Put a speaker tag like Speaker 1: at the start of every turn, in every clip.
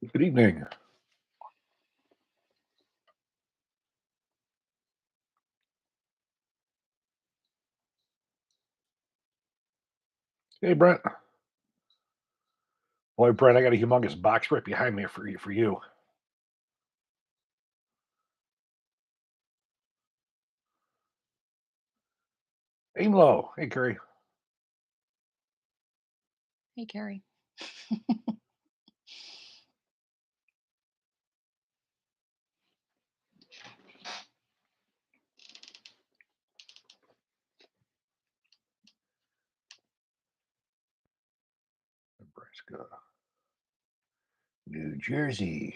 Speaker 1: Good evening. Hey, Brent. Boy, Brent, I got a humongous box right behind me for you. For you. Aim low. Hey, Curry.
Speaker 2: Hey, Carrie.
Speaker 1: Nebraska. New Jersey.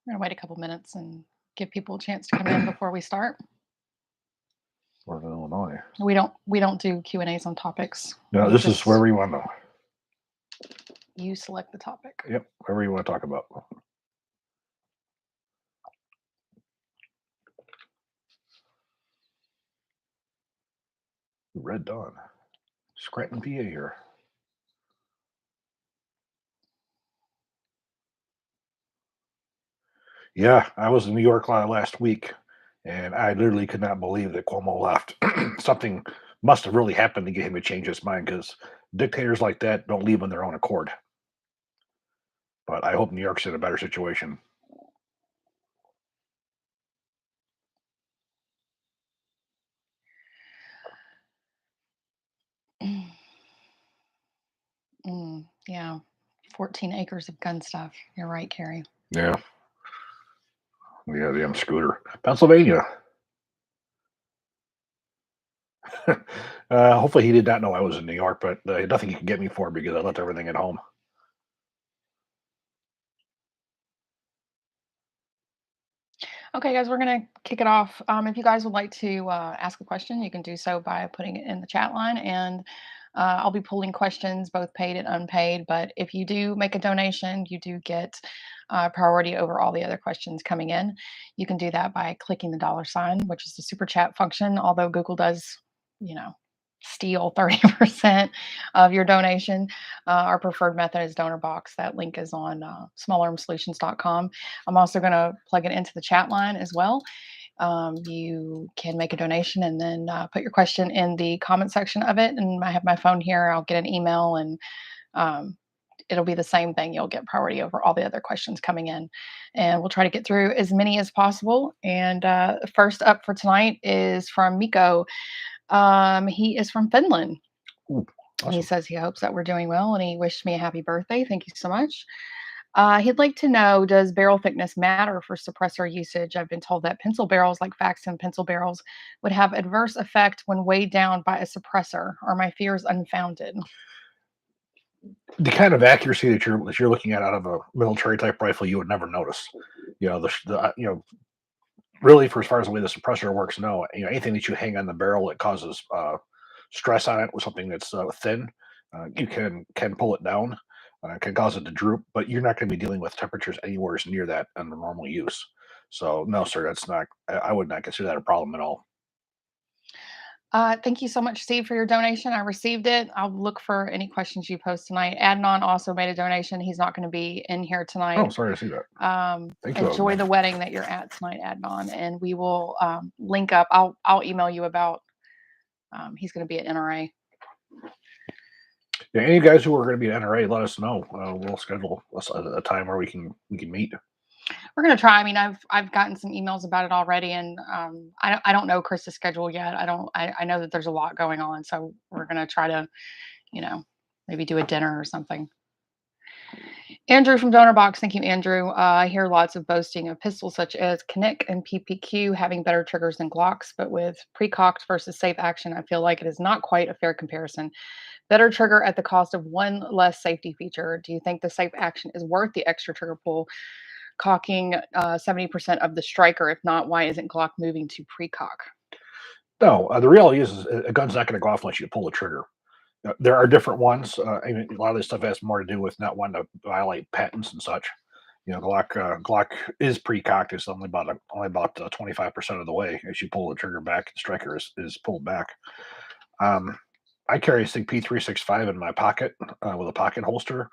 Speaker 2: We're gonna wait a couple minutes and give people a chance to come in before we start.
Speaker 1: Northern Illinois.
Speaker 2: We don't do Q&As on topics.
Speaker 1: No, this is wherever you want to.
Speaker 2: You select the topic.
Speaker 1: Yep, wherever you want to talk about. Red Dawn. Scranton, PA here. Yeah, I was in New York last week, and I literally could not believe that Cuomo left. Something must have really happened to get him to change his mind because dictators like that don't leave on their own accord. But I hope New York's in a better situation.
Speaker 2: Yeah, 14 acres of gun stuff. You're right, Carrie.
Speaker 1: Yeah. Yeah, the scooter. Pennsylvania. Hopefully he did not know I was in New York, but nothing he could get me for because I left everything at home.
Speaker 2: Okay, guys, we're gonna kick it off. If you guys would like to ask a question, you can do so by putting it in the chat line, and I'll be pulling questions, both paid and unpaid. But if you do make a donation, you do get priority over all the other questions coming in. You can do that by clicking the $sign, which is the super chat function. Although Google does, you know, steal 30% of your donation. Our preferred method is donor box. That link is on smallarmsolutions.com. I'm also going to plug it into the chat line as well. You can make a donation and then put your question in the comment section of it. And I have my phone here. I'll get an email and it'll be the same thing. You'll get priority over all the other questions coming in. And we'll try to get through as many as possible. And first up for tonight is from Miko. He is from Finland.
Speaker 1: Ooh,
Speaker 2: And he
Speaker 1: awesome.
Speaker 2: says he hopes that we're doing well and he wished me a happy birthday. Thank you so much. He'd like to know, does barrel thickness matter for suppressor usage? I've been told that pencil barrels like Faxon pencil barrels would have adverse effect when weighed down by a suppressor. Are my fears unfounded?
Speaker 1: The kind of accuracy that you're looking at out of a military type rifle, you would never notice. You know really for as far as the way the suppressor works. No, anything that you hang on the barrel that causes stress on it with something that's thin, you can pull it down. Can cause it to droop, but you're not going to be dealing with temperatures anywhere near that under normal use. So no, sir, that's not. I would not consider that a problem at all.
Speaker 2: Thank you so much, Steve, for your donation. I received it. I'll look for any questions you post tonight. Adnan also made a donation. He's not going to be in here
Speaker 1: Oh,
Speaker 2: tonight.
Speaker 1: sorry to see that. Thank you,
Speaker 2: Enjoy
Speaker 1: everyone.
Speaker 2: the wedding that you're at tonight, Adnan, and we will link up. I'll email you about. He's going to be at NRA.
Speaker 1: Yeah, any guys who are going to be at NRA, let us know. We'll schedule a time where we can meet.
Speaker 2: We're gonna try. I mean, I've gotten some emails about it already, and I don't know Chris's schedule yet. I know that there's a lot going on, so we're gonna try to, you know, maybe do a dinner or something. Andrew from DonorBox, thank you, Andrew. I hear lots of boasting of pistols such as Knick and PPQ having better triggers than Glocks, but with precocked versus safe action, I feel like it is not quite a fair comparison. Better trigger at the cost of one less safety feature. Do you think the safe action is worth the extra trigger pull? Cocking 70% of the striker. If not, why isn't Glock moving to pre-cock?
Speaker 1: No, the reality is a gun's not going to go off unless you pull the trigger. There are different ones. I mean, a lot of this stuff has more to do with not wanting to violate patents and such. Glock is pre-cocked. It's only about 25% of the way as you pull the trigger back. The striker is pulled back. I carry a SIG P365 in my pocket with a pocket holster.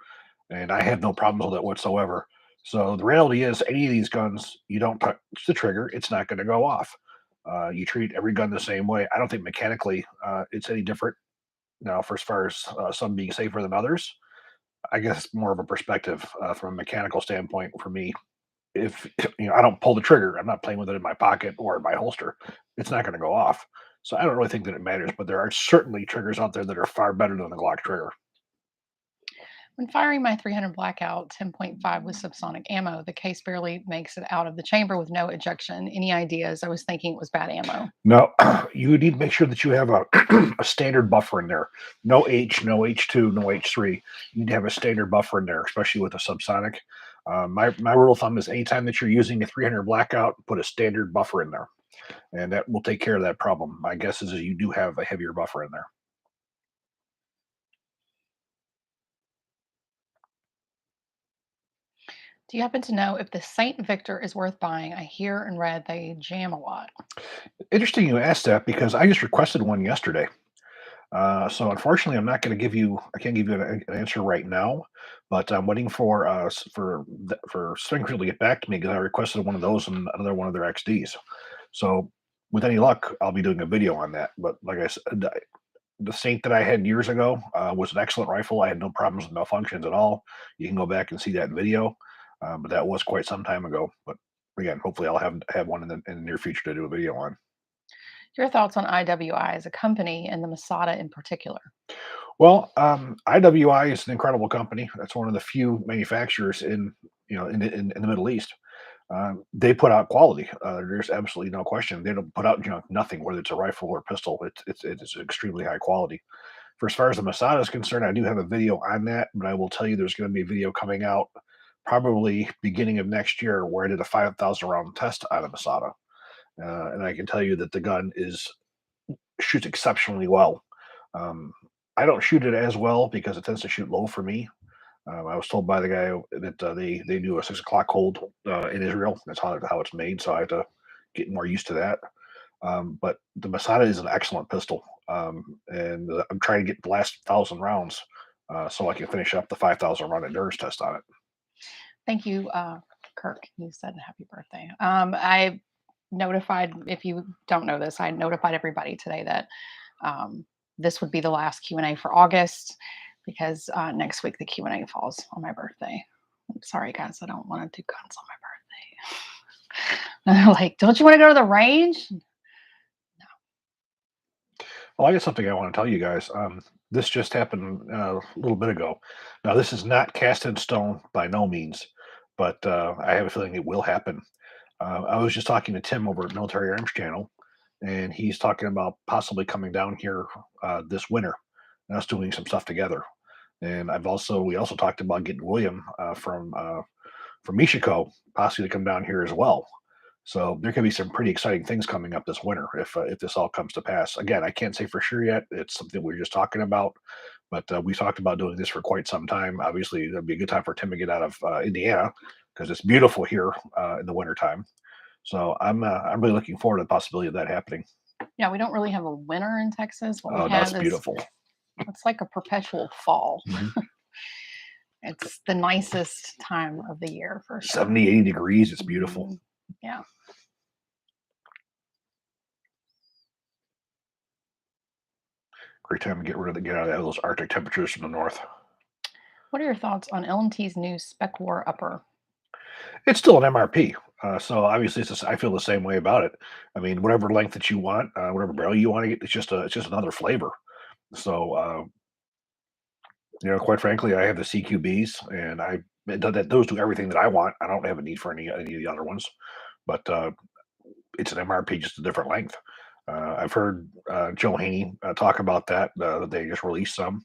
Speaker 1: and I have no problems with it whatsoever. So the reality is, any of these guns, you don't touch the trigger, it's not going to go off. You treat every gun the same way. I don't think mechanically it's any different now, for as far as some being safer than others. I guess more of a perspective from a mechanical standpoint for me. If I don't pull the trigger, I'm not playing with it in my pocket or in my holster. It's not going to go off. So I don't really think that it matters. But there are certainly triggers out there that are far better than the Glock trigger.
Speaker 2: When firing my 300 Blackout 10.5 with subsonic ammo, the case barely makes it out of the chamber with no ejection. Any ideas? I was thinking it was bad ammo.
Speaker 1: No, you need to make sure that you have a, a standard buffer in there. No H, no H2, no H3. You need to have a standard buffer in there, especially with a subsonic. My rule of thumb is anytime that you're using a 300 Blackout, put a standard buffer in there, and that will take care of that problem. My guess is you do have a heavier buffer in there.
Speaker 2: Do you happen to know if the Saint Victor is worth buying? I hear and read they jam a lot.
Speaker 1: Interesting you asked that because I just requested one yesterday. So unfortunately, I'm not going to give you. I can't give you an answer right now, but I'm waiting for for Springfield to get back to me because I requested one of those and another one of their XDs. So with any luck, I'll be doing a video on that. But like I said, the Saint that I had years ago was an excellent rifle. I had no problems with malfunctions at all. You can go back and see that video, but that was quite some time ago. But again, hopefully, I'll have one in the near future to do a video on.
Speaker 2: Your thoughts on IWI as a company and the Masada in particular?
Speaker 1: Well, IWI is an incredible company. That's one of the few manufacturers in in the Middle East. They put out quality. There's absolutely no question. They don't put out junk, nothing, whether it's a rifle or pistol. It's extremely high quality. For as far as the Masada is concerned, I do have a video on that, but I will tell you there's going to be a video coming out probably beginning of next year where I did a 5,000 round test on a Masada, and I can tell you that the gun is shoots exceptionally well. Um, I don't shoot it as well because it tends to shoot low for me. I was told by the guy that they do a 6 o'clock hold in Israel. That's how it's made. So I have to get more used to that. But the Masada is an excellent pistol, and I'm trying to get the last 1,000 rounds so I can finish up the 5,000 round endurance test on it.
Speaker 2: Thank you, Kirk. You said happy birthday. I notified, if you don't know this, I notified everybody today that this would be the last Q&A for August because next week the Q&A falls on my birthday. I'm sorry, guys. I don't want to do guns on my birthday. Like, don't you want to go to the range?
Speaker 1: Well, I got something I want to tell you guys. This just happened a little bit ago. Now, this is not cast in stone by no means, but I have a feeling it will happen. I was just talking to Tim over at Military Arms Channel, and he's talking about possibly coming down here this winter and us doing some stuff together. And we also talked about getting William from Michiko possibly to come down here as well. So there could be some pretty exciting things coming up this winter if this all comes to pass. Again, I can't say for sure yet. It's something we are just talking about, but we talked about doing this for quite some time. Obviously, that'd be a good time for Tim to get out of Indiana because it's beautiful here in the wintertime. So I'm really looking forward to the possibility of that happening.
Speaker 2: Yeah, we don't really have a winter in Texas. What
Speaker 1: Oh,
Speaker 2: we
Speaker 1: that's
Speaker 2: have is
Speaker 1: beautiful.
Speaker 2: it's like a perpetual fall.
Speaker 1: Mhm.
Speaker 2: It's the nicest time of the year for sure.
Speaker 1: 70, 80 degrees. It's beautiful.
Speaker 2: Yeah.
Speaker 1: Great time to get out of those Arctic temperatures from the north.
Speaker 2: What are your thoughts on LNT's new Spec War Upper?
Speaker 1: It's still an MRP. So obviously, I feel the same way about it. I mean, whatever length that you want, whatever barrel you want to get, it's just another flavor. So quite frankly, I have the CQBs, and those do everything that I want. I don't have a need for any of the other ones, but it's an MRP, just a different length. I've heard Joe Haney talk about that they just released some.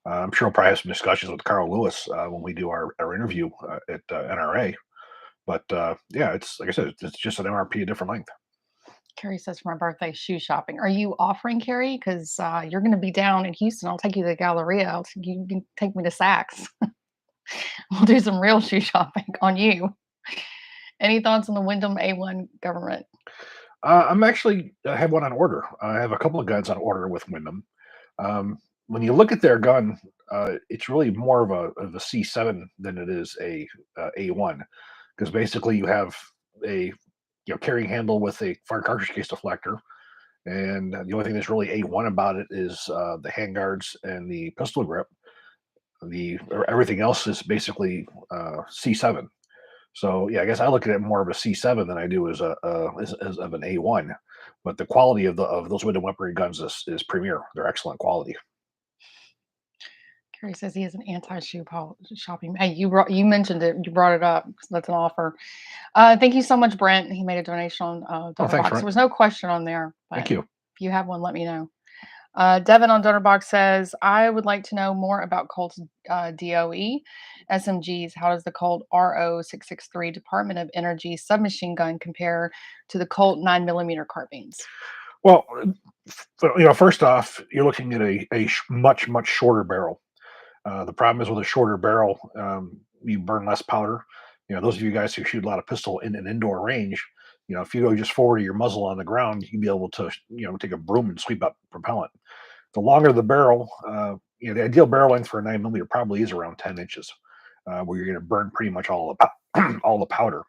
Speaker 1: I'm sure we'll probably have some discussions with Carl Lewis when we do our interview at NRA. But yeah, it's like I said, it's just an MRP, a different length.
Speaker 2: Carrie says for my birthday, shoe shopping. Are you offering, Carrie? Because you're going to be down in Houston. I'll take you to the Galleria. You can take me to Saks. We'll do some real shoe shopping on you. Any thoughts on the Wyndham A1 government?
Speaker 1: I'm actually I have one on order. I have a couple of guns on order with Wyndham. when you look at their gun, it's really more of a C7 than it is a A1, because basically you have a carrying handle with a fire cartridge case deflector, and the only thing that's really A1 about it is the handguards and the pistol grip. The Everything else is basically C7. So yeah, I guess I look at it more of a C7 than I do as as of an A1. But the quality of those window weaponry guns is premier. They're excellent quality.
Speaker 2: Kerry says he has an anti-shoe shopping. Hey, you mentioned it. You brought it up. So that's an offer. Thank you so much, Brent. He made a donation on
Speaker 1: Oh, thanks,
Speaker 2: DonorBox. There
Speaker 1: Brent.
Speaker 2: was no question on there,
Speaker 1: Thank
Speaker 2: but
Speaker 1: you.
Speaker 2: if you have one, let me know. Devin on DonorBox says, I would like to know more about Colt's DOE SMGs. How does the Colt R0663 Department of Energy submachine gun compare to the Colt 9mm carbines?
Speaker 1: Well, first off, you're looking at a much shorter barrel. The problem is with a shorter barrel, you burn less powder. Those of you guys who shoot a lot of pistol in an indoor range, if you go just forward of your muzzle on the ground, you can be able to, take a broom and sweep up propellant. The longer the barrel, the ideal barrel length for a 9mm probably is around 10 inches, where you're going to burn pretty much all the all the powder.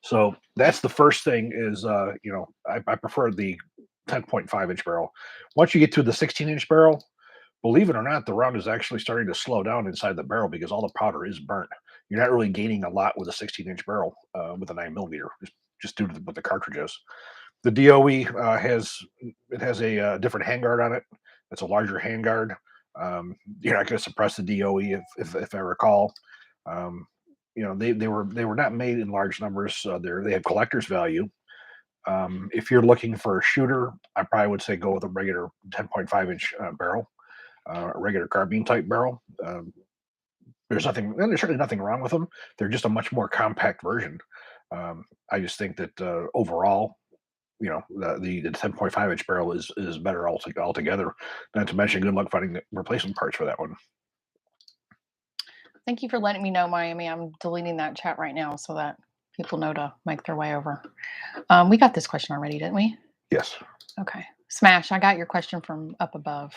Speaker 1: So that's the first thing is, I prefer the 10.5-inch barrel. Once you get to the 16-inch barrel, believe it or not, the round is actually starting to slow down inside the barrel because all the powder is burnt. You're not really gaining a lot with a 16-inch barrel with a 9mm, just due to what the cartridge is. The DOE has a different handguard on it. It's a larger handguard. You're not going to suppress the DOE if I recall. Um, they were not made in large numbers. So they have collector's value. If you're looking for a shooter, I probably would say go with a regular 10.5-inch barrel, a regular carbine type barrel. There's certainly nothing wrong with them. They're just a much more compact version. I just think that overall, the 10.5-inch barrel is better altogether. Not to mention, good luck finding the replacement parts for that one.
Speaker 2: Thank you for letting me know, Miami. I'm deleting that chat right now so that people know to make their way over. We got this question already, didn't we?
Speaker 1: Yes.
Speaker 2: Okay. Smash, I got your question from up above.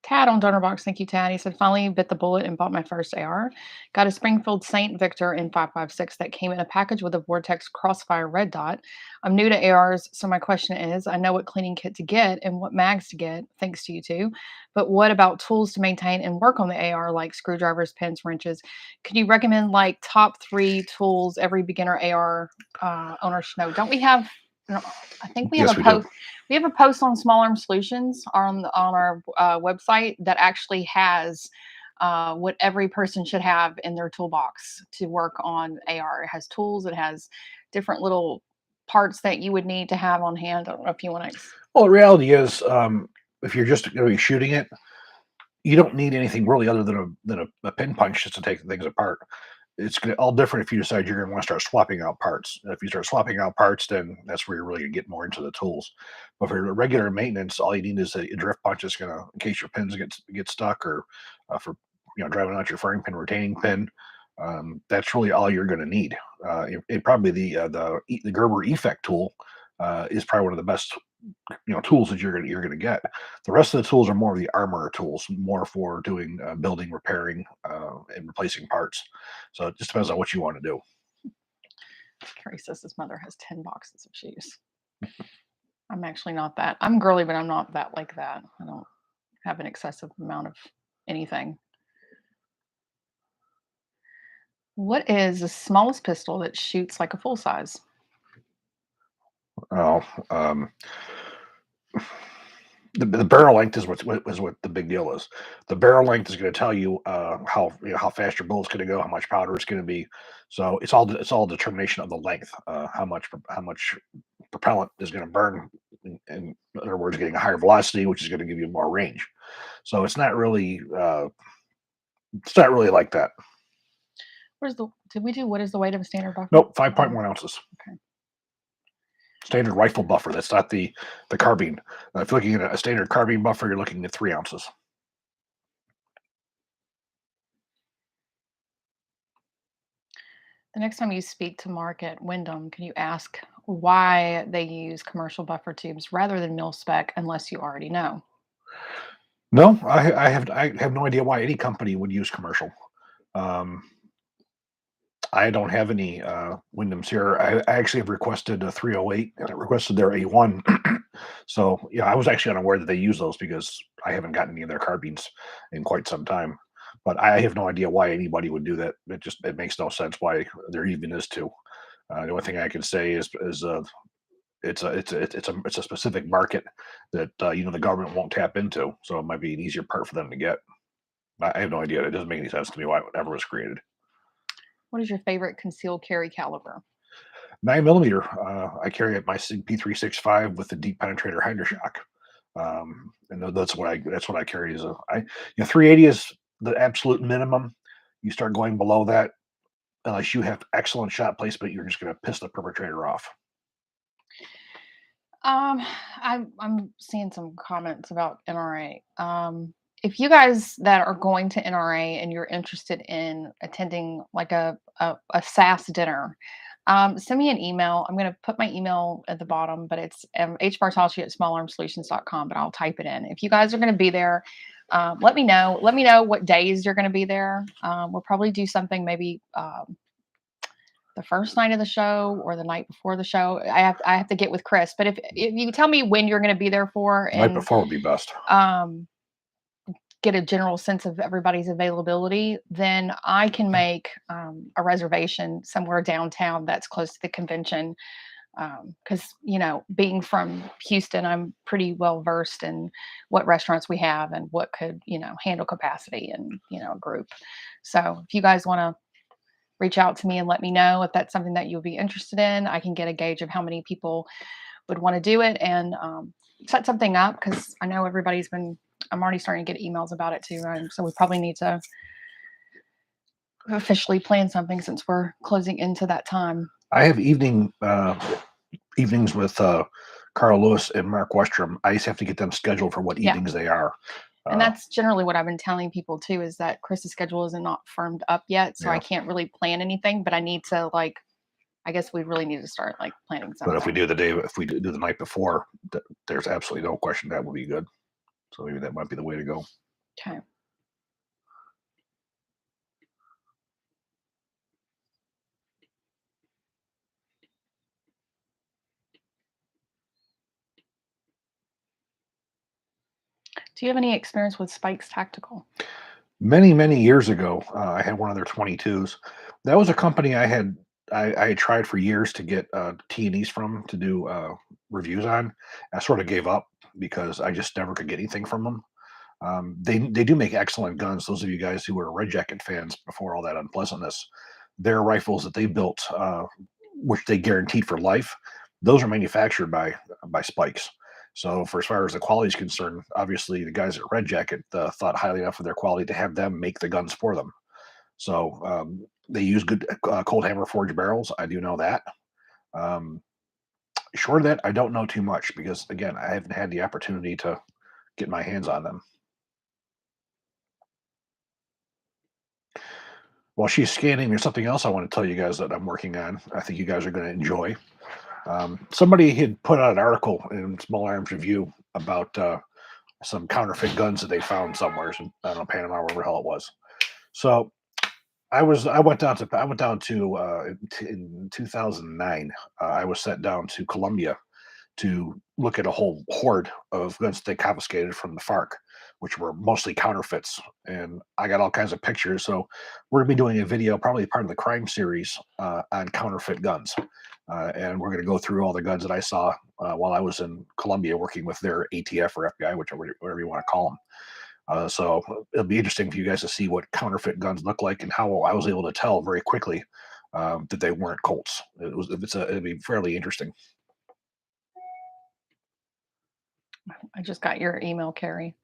Speaker 2: Tad on DonorBox, thank you, Tad. He said, finally bit the bullet and bought my first AR. Got a Springfield St. Victor in 5.56 that came in a package with a Vortex Crossfire red dot. I'm new to ARs, so my question is, I know what cleaning kit to get and what mags to get, thanks to you two, but what about tools to maintain and work on the AR, like screwdrivers, pins, wrenches? Could you recommend like top 3 tools every beginner AR owner should know? Don't we have, I think we have
Speaker 1: Yes,
Speaker 2: a
Speaker 1: we do.
Speaker 2: post. We have a post on Small Arm Solutions on our website that actually has what every person should have in their toolbox to work on AR. It has tools. It has different little parts that you would need to have on hand. I don't know if you want to.
Speaker 1: Well, the reality is, if you're just going to be shooting it, you don't need anything really other than a pin punch just to take things apart. It's all different if you decide you're going to want to start swapping out parts. If you start swapping out parts, then that's where you're really going to get more into the tools. But for regular maintenance, all you need is a drift punch that's going to, in case your pins get stuck, or for driving out your firing pin retaining pin. That's really all you're going to need. Probably the Gerber Effect tool is probably one of the best tools that you're gonna get. The rest of the tools are more of the armor tools, more for doing building, repairing, and replacing parts. So it just depends on what you want to do.
Speaker 2: Carrie says his mother has 10 boxes of shoes. I'm actually not that. I'm girly, but I'm not that like that. I don't have an excessive amount of anything. What is the smallest pistol that shoots like a full size?
Speaker 1: Oh, the barrel length is what the big deal is. The barrel length is going to tell you how fast your bullet's going to go, how much powder it's going to be. So it's all determination of the length, how much propellant is going to burn. In other words, getting a higher velocity, which is going to give you more range. So it's not really like that.
Speaker 2: Did we do what is the weight of a standard buckle?
Speaker 1: Nope, 5.1 ounces.
Speaker 2: Okay.
Speaker 1: Standard rifle buffer. That's not the carbine. If you're looking at a standard carbine buffer, you're looking at 3 ounces.
Speaker 2: The next time you speak to Mark at Wyndham, can you ask why they use commercial buffer tubes rather than mil spec unless you already know?
Speaker 1: No, I have no idea why any company would use commercial. Um, I don't have any Wyndhams here. I actually have requested a 308 and I requested their A1. So yeah, I was actually unaware that they use those because I haven't gotten any of their carbines in quite some time. But I have no idea why anybody would do that. It makes no sense why there even is two. The only thing I can say is it's a specific market that the government won't tap into, so it might be an easier part for them to get. I have no idea. It doesn't make any sense to me why it ever was created.
Speaker 2: What is your favorite concealed carry caliber?
Speaker 1: 9 millimeter. I carry at my P365 with the deep penetrator hydroshock, and that's what I carry. 380 is the absolute minimum. You start going below that, unless you have excellent shot placement, you're just going to piss the perpetrator off.
Speaker 2: Um, I'm seeing some comments about NRA. If you guys that are going to NRA and you're interested in attending like a SAS dinner, send me an email. I'm going to put my email at the bottom, but it's hbartolci at smallarmsolutions.com, but I'll type it in. If you guys are going to be there, let me know. Let me know what days you're going to be there. We'll probably do something maybe the first night of the show or the night before the show. I have to get with Chris. But if you tell me when you're going to be there for
Speaker 1: Night
Speaker 2: and
Speaker 1: before would be best.
Speaker 2: um, get a general sense of everybody's availability, then I can make a reservation somewhere downtown that's close to the convention. Because being from Houston, I'm pretty well versed in what restaurants we have and what could handle capacity and a group. So if you guys want to reach out to me and let me know if that's something that you'll be interested in. I can get a gauge of how many people would want to do it and set something up because I know everybody's been. I'm already starting to get emails about it too, so we probably need to officially plan something since we're closing into that time.
Speaker 1: I have evenings with Carl Lewis and Mark Westrom. I just have to get them scheduled for what
Speaker 2: Yeah,
Speaker 1: evenings they are.
Speaker 2: and
Speaker 1: Uh,
Speaker 2: that's generally what I've been telling people too is that Chris's schedule isn't not firmed up yet, so I
Speaker 1: yeah,
Speaker 2: can't really plan anything. But I need to I guess we really need to start planning
Speaker 1: but if we
Speaker 2: something.
Speaker 1: do the night before, there's absolutely no question that would be good. So maybe that might be the way to go.
Speaker 2: Okay. Do you have any experience with Spikes Tactical?
Speaker 1: Many years ago, I had one of their 22s. That was a company I had tried for years to get T&Es from to do reviews on. I sort of gave up because I just never could get anything from them. They do make excellent guns. Those of you guys who were Red Jacket fans before all that unpleasantness, their rifles that they built, which they guaranteed for life, those are manufactured by Spikes. So for as far as the quality is concerned, obviously the guys at Red Jacket thought highly enough of their quality to have them make the guns for them. So they use good cold hammer forged barrels. I do know that. Um, Short of that, I don't know too much because again, I haven't had the opportunity to get my hands on them. While she's scanning, there's something else I want to tell you guys that I'm working on. I think you guys are going to enjoy. Somebody had put out an article in Small Arms Review about some counterfeit guns that they found somewhere. In, I don't know, Panama, wherever the hell it was. So I went down to in 2009. I was sent down to Colombia to look at a whole horde of guns they confiscated from the FARC, which were mostly counterfeits. And I got all kinds of pictures. So we're gonna be doing a video, probably part of the crime series, on counterfeit guns. And we're going to go through all the guns that I saw while I was in Colombia working with their ATF or FBI, whichever whatever you want to call them. So it'll be interesting for you guys to see what counterfeit guns look like and how I was able to tell very quickly that they weren't Colts. It'd be fairly interesting.
Speaker 2: I just got your email, Carrie.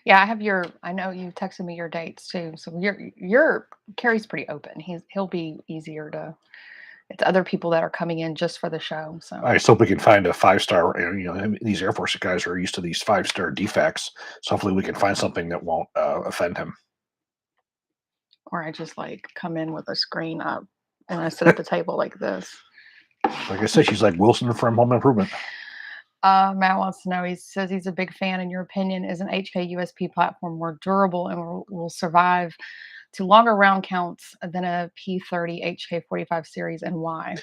Speaker 2: Yeah, I have your. I know you texted me your dates too. So your Carrie's pretty open. He'll be easier to. It's other people that are coming in just for the show. So
Speaker 1: I just hope we can find a 5 star. These Air Force guys are used to these 5 star defects. So hopefully we can find something that won't offend him.
Speaker 2: or I just come in with a screen up. and I sit at the table like this.
Speaker 1: Like I said, she's like Wilson from Home Improvement.
Speaker 2: Matt wants to know, he says he's a big fan. In your opinion, is an HK USP platform more durable and will survive to longer round counts than a P30 HK 45 series, and why?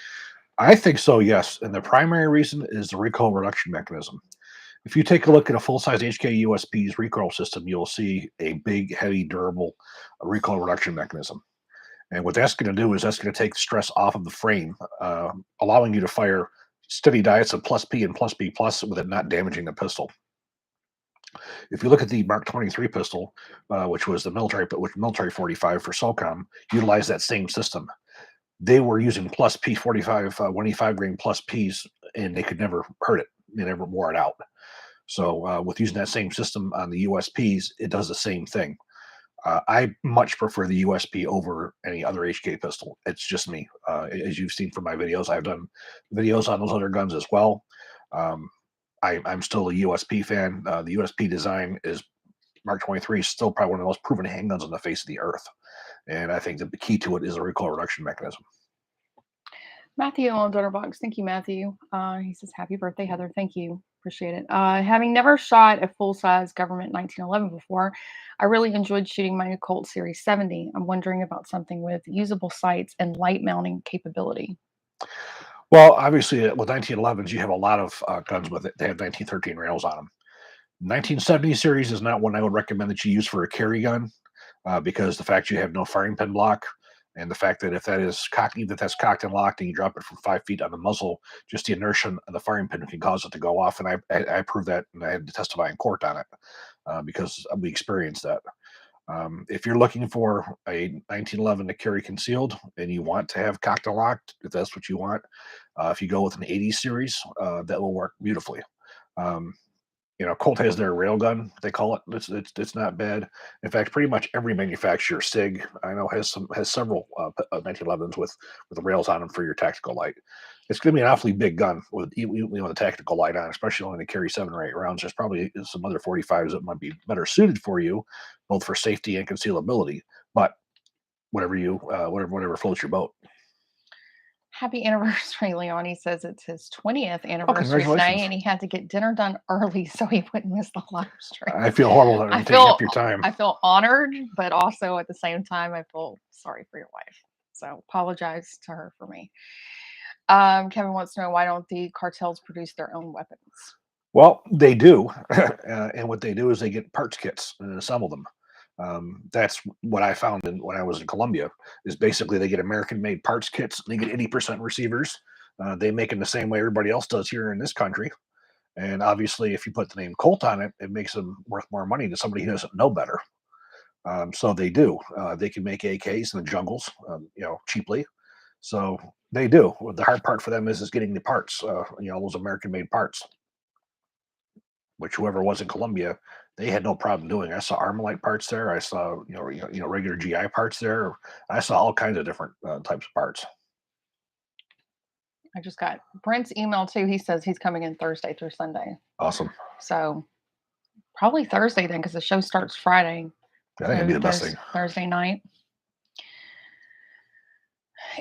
Speaker 1: I think so, yes. And the primary reason is the recoil reduction mechanism. If you take a look at a full-size HK USP's recoil system, you'll see a big, heavy, durable recoil reduction mechanism. And what that's going to do is that's going to take stress off of the frame, allowing you to fire steady diets of plus P and plus B plus with it not damaging the pistol. If you look at the Mark 23 pistol, which was the military 45 for SOCOM, utilized that same system. They were using plus P 45, 185 grain plus Ps, and they could never hurt it. They never wore it out. So with using that same system on the USPs, it does the same thing. I much prefer the USP over any other HK pistol. It's just me. As you've seen from my videos, I've done videos on those other guns as well. Um, I'm still a USP fan. The USP design is Mark 23 is still probably one of the most proven handguns on the face of the earth. And I think that the key to it is a recoil reduction mechanism.
Speaker 2: Matthew on Donnerbox. Thank you, Matthew. He says, happy birthday, Heather. Thank you. Appreciate it. Having never shot a full size government 1911 before, I really enjoyed shooting my new Colt Series 70. I'm wondering about something with usable sights and light mounting capability.
Speaker 1: Well, obviously, with 1911s, you have a lot of guns with it. They have 1913 rails on them. 1970 series is not one I would recommend that you use for a carry gun because the fact you have no firing pin block and the fact that if that is cocked, even if that's cocked and locked and you drop it from 5 feet on the muzzle, just the inertia of the firing pin can cause it to go off. And I proved that, and I had to testify in court on it because we experienced that. If you're looking for a 1911 to carry concealed and you want to have cocked and locked, if that's what you want, if you go with an 80 series, that will work beautifully. Um, Colt has their railgun, they call it. It's not bad. In fact, pretty much every manufacturer, SIG, I know has several 1911s with the rails on them for your tactical light. It's going to be an awfully big gun with the tactical light on, especially only to carry 7 or 8 rounds. There's probably some other 45s that might be better suited for you, both for safety and concealability. But whatever floats your boat.
Speaker 2: Happy anniversary, Leon. He says it's his 20th
Speaker 1: Oh,
Speaker 2: anniversary today,
Speaker 1: congratulations!
Speaker 2: and he had to get dinner done early so he wouldn't miss the live stream.
Speaker 1: I feel horrible that
Speaker 2: I
Speaker 1: you're taking up
Speaker 2: feel
Speaker 1: your time.
Speaker 2: I feel honored, but also at the same time, I feel sorry for your wife. So apologize to her for me. Kevin wants to know, why don't the cartels produce their own weapons?
Speaker 1: Well, they do, and what they do is they get parts kits and assemble them. That's what I found when I was in Colombia. Is basically they get American-made parts kits. And they get 80% receivers. They make them the same way everybody else does here in this country. And obviously, if you put the name Colt on it, it makes them worth more money to somebody who doesn't know better. So they do. They can make AKs in the jungles, cheaply. So they do. What the hard part for them is getting the parts. Those American-made parts, which whoever was in Colombia, they had no problem doing. I saw Armalite parts there. I saw regular GI parts there. I saw all kinds of different types of parts.
Speaker 2: I just got Brent's email too. He says he's coming in Thursday through Sunday.
Speaker 1: Awesome.
Speaker 2: So probably Thursday then, because the show starts Friday.
Speaker 1: I think that'd be the best thing.
Speaker 2: Thursday night.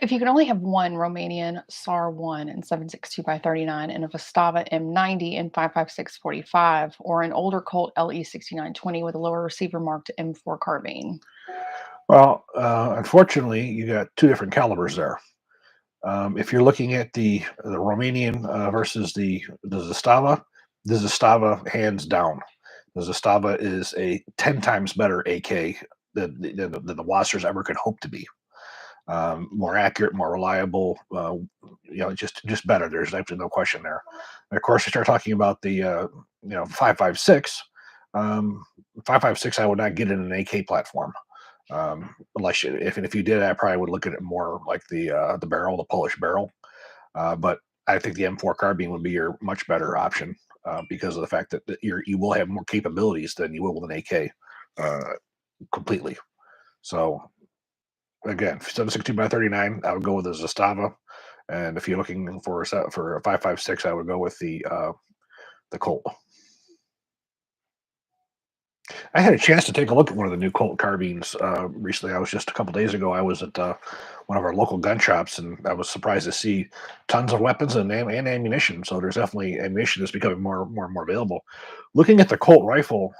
Speaker 2: If you could only have one Romanian SAR 1 in 7.62x39 and a Vestava M90 in 5.56-45, or an older Colt LE6920 with a lower receiver marked M4 carbine.
Speaker 1: Well, unfortunately, you got 2 different calibers there. If you're looking at the Romanian versus the Zastava hands down. The Zastava is a 10 times better AK than the Wassers ever could hope to be. More accurate, more reliable, just better. There's absolutely no question there. And of course, you start talking about the 5.56. 5.56, I would not get in an AK platform. Unless if you did, I probably would look at it more like the barrel, the Polish barrel. But I think the M4 carbine would be your much better option because of the fact that you will have more capabilities than you will with an AK completely. So again, 7.62x39, I would go with the Zastava, and if you're looking for a 5.56, I would go with the Colt. I had a chance to take a look at one of the new Colt carbines recently. I was just a couple days ago. I was at one of our local gun shops, and I was surprised to see tons of weapons and ammunition. So there's definitely ammunition that's becoming more and more available. Looking at the Colt rifle,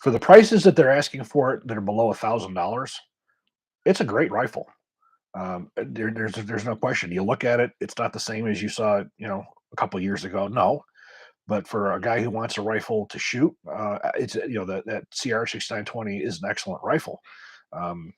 Speaker 1: for the prices that they're asking for it, that are below $1,000, it's a great rifle. There's no question. You look at it, it's not the same as you saw it, a couple years ago. No, but for a guy who wants a rifle to shoot, it's that CR 6920 is an excellent rifle. Um,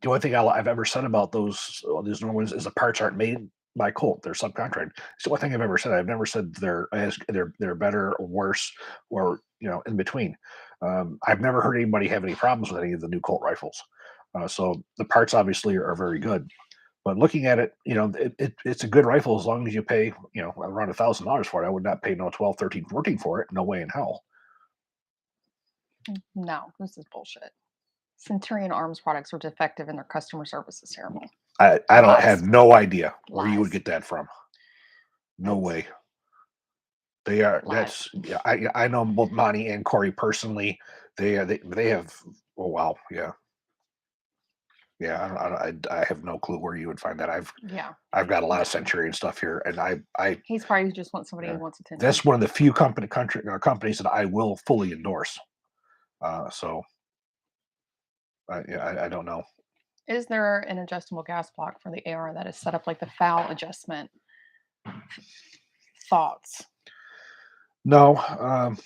Speaker 1: the only thing I've ever said about these normal ones is the parts aren't made by Colt; they're subcontracted. It's the only thing I've ever said. I've never said they're better or worse or in between. I've never heard anybody have any problems with any of the new Colt rifles. So the parts obviously are very good. But looking at it, it's a good rifle as long as you pay, around $1,000 for it. I would not pay no 12, 13, 14 for it. No way in hell.
Speaker 2: No, this is bullshit. Centurion Arms products are defective and their customer service is terrible.
Speaker 1: I don't have
Speaker 2: Lies.
Speaker 1: no idea where you would
Speaker 2: Lies.
Speaker 1: get that from. No
Speaker 2: That's
Speaker 1: way. They are.
Speaker 2: lies.
Speaker 1: Yeah. I know both Monty and Corey personally. They have. Oh wow. Yeah. Yeah. I have no clue where you would find that.
Speaker 2: Yeah.
Speaker 1: I've got a lot of
Speaker 2: No.
Speaker 1: Centurion stuff here, and I
Speaker 2: He's probably just wants somebody
Speaker 1: yeah.
Speaker 2: who wants attention.
Speaker 1: That's one of the few companies that I will fully endorse. So I don't know.
Speaker 2: Is there an adjustable gas block for the AR that is set up like the FOUL adjustment? Thoughts?
Speaker 1: No,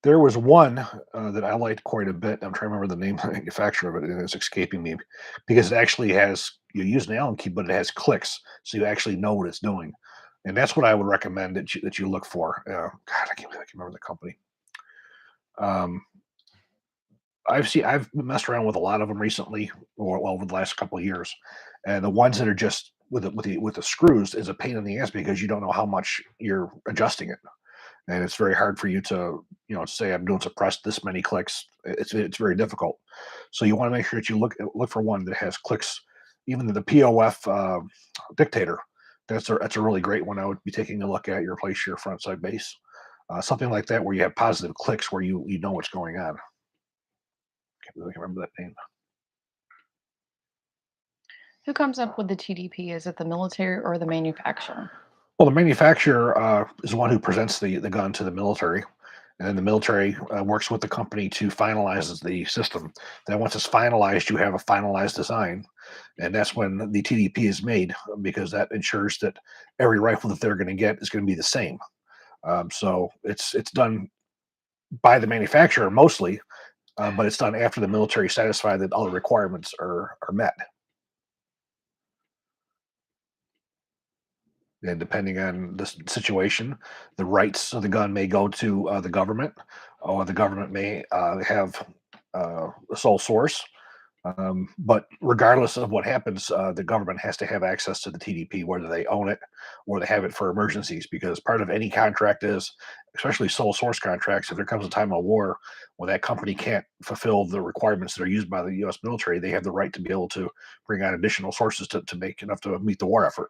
Speaker 1: there was one that I liked quite a bit. I'm trying to remember the name of the manufacturer of it, and it's escaping me because it actually has you use an Allen key, but it has clicks, so you actually know what it's doing. And that's what I would recommend that you look for. God, I can't believe I can remember the company. Um, I've messed around with a lot of them recently, or well, over the last couple of years, and the ones that are just with the screws is a pain in the ass because you don't know how much you're adjusting it, and it's very hard for you to say I'm doing suppressed this many clicks. It's very difficult. So you want to make sure that you look for one that has clicks. Even the POF dictator, that's a really great one. I would be taking a look at your place your front side base, something like that where you have positive clicks where you know what's going on. Can't really remember that name.
Speaker 2: Who comes up with the TDP? Is it the military or the manufacturer?
Speaker 1: Well, the manufacturer is the one who presents the gun to the military, and then the military works with the company to finalize the system. Then once it's finalized, you have a finalized design, and that's when the TDP is made because that ensures that every rifle that they're going to get is going to be the same. So it's done by the manufacturer mostly, but it's done after the military is satisfied that all the requirements are met. And depending on the situation, the rights of the gun may go to the government, or the government may have a sole source. But regardless of what happens, the government has to have access to the TDP, whether they own it or they have it for emergencies. Because part of any contract is, especially sole source contracts, if there comes a time of war when that company can't fulfill the requirements that are used by the U.S. military, they have the right to be able to bring on additional sources to make enough to meet the war effort.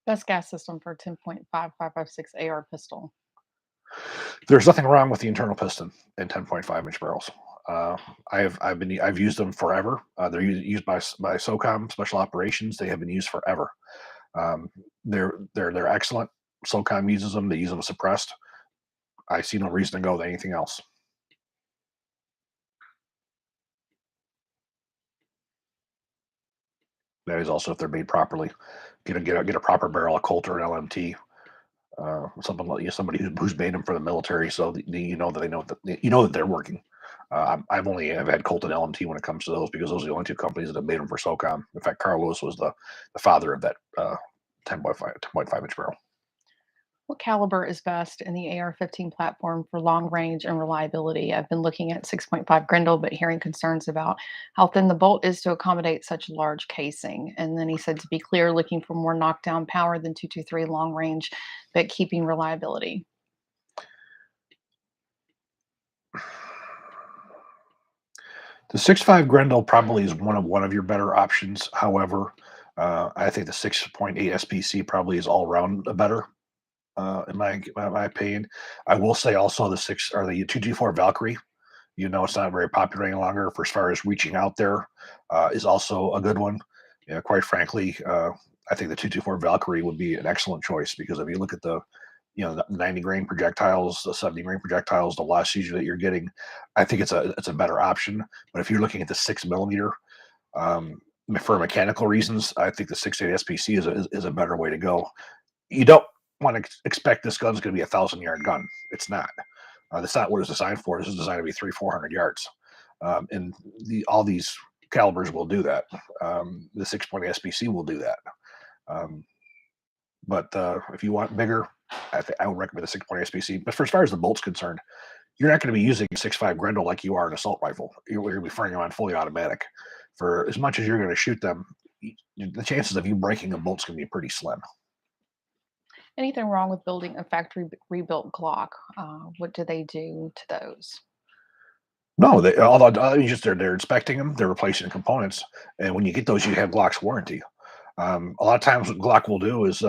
Speaker 2: Best gas system for 10.5556 AR pistol.
Speaker 1: There's nothing wrong with the internal piston in 10.5-inch barrels. I've used them forever. They're used by SOCOM Special Operations. They have been used forever. They're excellent. SOCOM uses them. They use them suppressed. I see no reason to go with anything else. That is also if they're made properly. Get a proper barrel of Colt or an LMT. Something like somebody who's made them for the military, so that you know that they know that they're working. I've had Colt and LMT when it comes to those because those are the only two companies that have made them for SOCOM. In fact, Carl Lewis was the father of that 10.5 inch barrel.
Speaker 2: What caliber is best in the AR-15 platform for long range and reliability? I've been looking at 6.5 Grendel, but hearing concerns about how thin the bolt is to accommodate such large casing. And then he said, to be clear, looking for more knockdown power than 223 long range, but keeping reliability.
Speaker 1: The 6.5 Grendel probably is one of your better options. However, I think the 6.8 SPC probably is all around better. in my opinion. I will say also the 224 Valkyrie. It's not very popular any longer for as far as reaching out there, is also a good one. Quite frankly, I think the 224 Valkyrie would be an excellent choice because if you look at the 90 grain projectiles, the 70 grain projectiles, the velocity that you're getting, I think it's a better option. But if you're looking at the 6 millimeter, um, for mechanical reasons, I think the 68 SPC is a better way to go. You don't want to expect this gun's going to be a 1,000 yard gun. It's not. That's not what it's designed for. This is designed to be 300-400 yards, and all these calibers will do that. The 6.8 SPC will do that. Um, but if you want bigger, I would recommend the 6.8 SPC. But for as far as the bolt's concerned, you're not going to be using 6.5 Grendel like you are an assault rifle. You're going to be firing them on fully automatic. For as much as you're going to shoot them, the chances of you breaking a bolt's going to be pretty slim.
Speaker 2: Anything wrong with building a factory rebuilt Glock? What do they do to those?
Speaker 1: No, although just they're inspecting them, they're replacing the components, and when you get those, you have Glock's warranty. A lot of times, what Glock will do is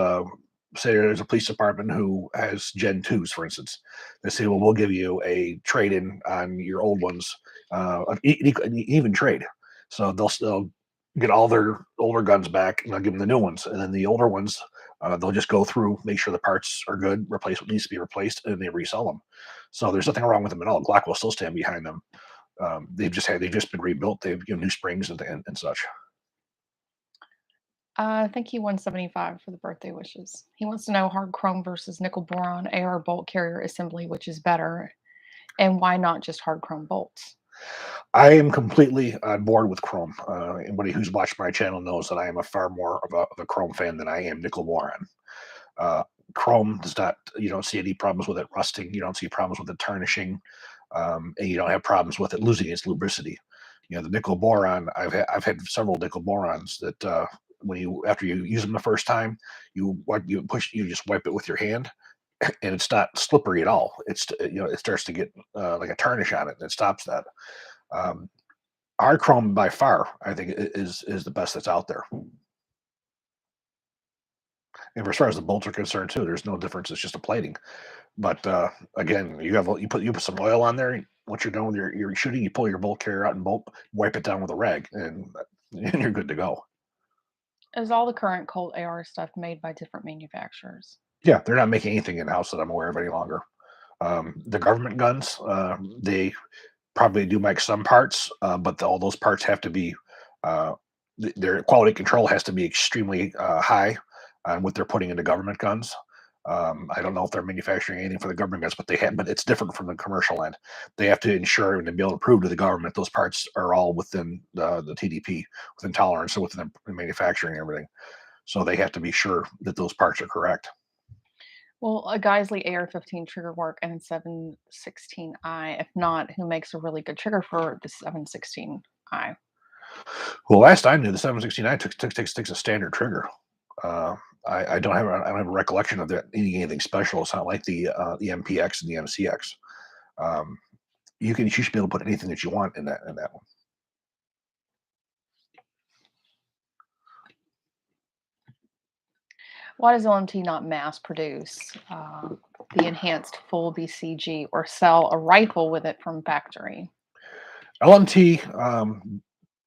Speaker 1: say there's a police department who has Gen 2s, for instance. They say, well, we'll give you a trade in on your old ones, an even trade. So they'll still get all their older guns back and they'll give them the new ones. And then the older ones, they'll just go through, make sure the parts are good, replace what needs to be replaced, and they resell them. So there's nothing wrong with them at all. Glock will still stand behind them. They've just been rebuilt. They've new springs and such.
Speaker 2: Thank you, 175, for the birthday wishes. He wants to know hard chrome versus nickel boron AR bolt carrier assembly, which is better, and why not just hard chrome bolts?
Speaker 1: I am completely on board with Chrome. Anybody who's watched my channel knows that I am a far more of a Chrome fan than I am nickel boron. Uh, Chrome does not, you don't see any problems with it rusting. You don't see problems with it tarnishing, and you don't have problems with it losing its lubricity. The nickel boron, I've had several nickel borons that after you use them the first time, you just wipe it with your hand, and it's not slippery at all. It starts to get like a tarnish on it, and it stops that. Um, our Chrome by far, I think, is the best that's out there. And as far as the bolts are concerned too, there's no difference. It's just a plating. But again, you put some oil on there. What you're doing, you're shooting. You pull your bolt carrier out and wipe it down with a rag, and and you're good to go.
Speaker 2: Is all the current Colt AR stuff made by different manufacturers?
Speaker 1: Yeah, they're not making anything in house that I'm aware of any longer. The government guns, they probably do make some parts, but all those parts have to be uh, their quality control has to be extremely high on what they're putting into government guns. I don't know if they're manufacturing anything for the government guns, but it's different from the commercial end. They have to ensure and be able to prove to the government those parts are all within the TDP, within tolerance, so within the manufacturing and everything. So they have to be sure that those parts are correct.
Speaker 2: Will a Geisley AR-15 trigger work and 716i? If not, who makes a really good trigger for the 716i?
Speaker 1: Well, last I knew, the 769 takes a standard trigger. Uh, I don't have a recollection of that needing anything special. It's not like the MPX and the MCX. Um, you should be able to put anything that you want in that one.
Speaker 2: Why does LMT not mass produce the enhanced full BCG or sell a rifle with it from factory?
Speaker 1: LMT,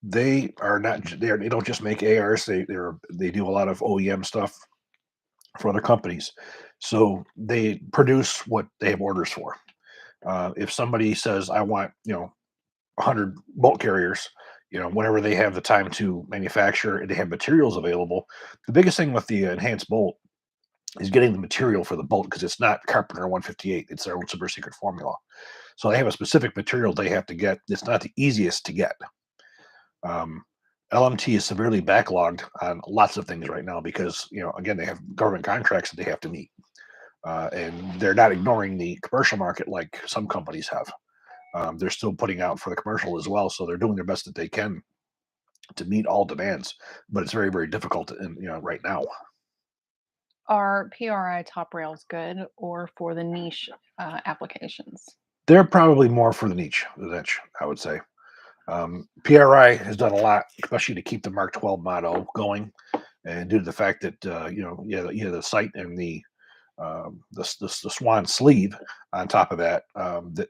Speaker 1: they don't just make ARs. They do a lot of OEM stuff for other companies. So they produce what they have orders for. If somebody says, I want 100 bolt carriers, whenever they have the time to manufacture and they have materials available. The biggest thing with the enhanced bolt is getting the material for the bolt because it's not Carpenter 158. It's their own super secret formula. So they have a specific material they have to get. It's not the easiest to get. Um, LMT is severely backlogged on lots of things right now because, again, they have government contracts that they have to meet. And they're not ignoring the commercial market like some companies have. They're still putting out for the commercial as well, so they're doing their best that they can to meet all demands. But it's very, very difficult, right now.
Speaker 2: Are PRI top rails good or for the niche applications?
Speaker 1: They're probably more for the niche, I would say. PRI has done a lot, especially to keep the Mark 12 motto going, and due to the fact that you have the sight and the the swan sleeve on top of that, that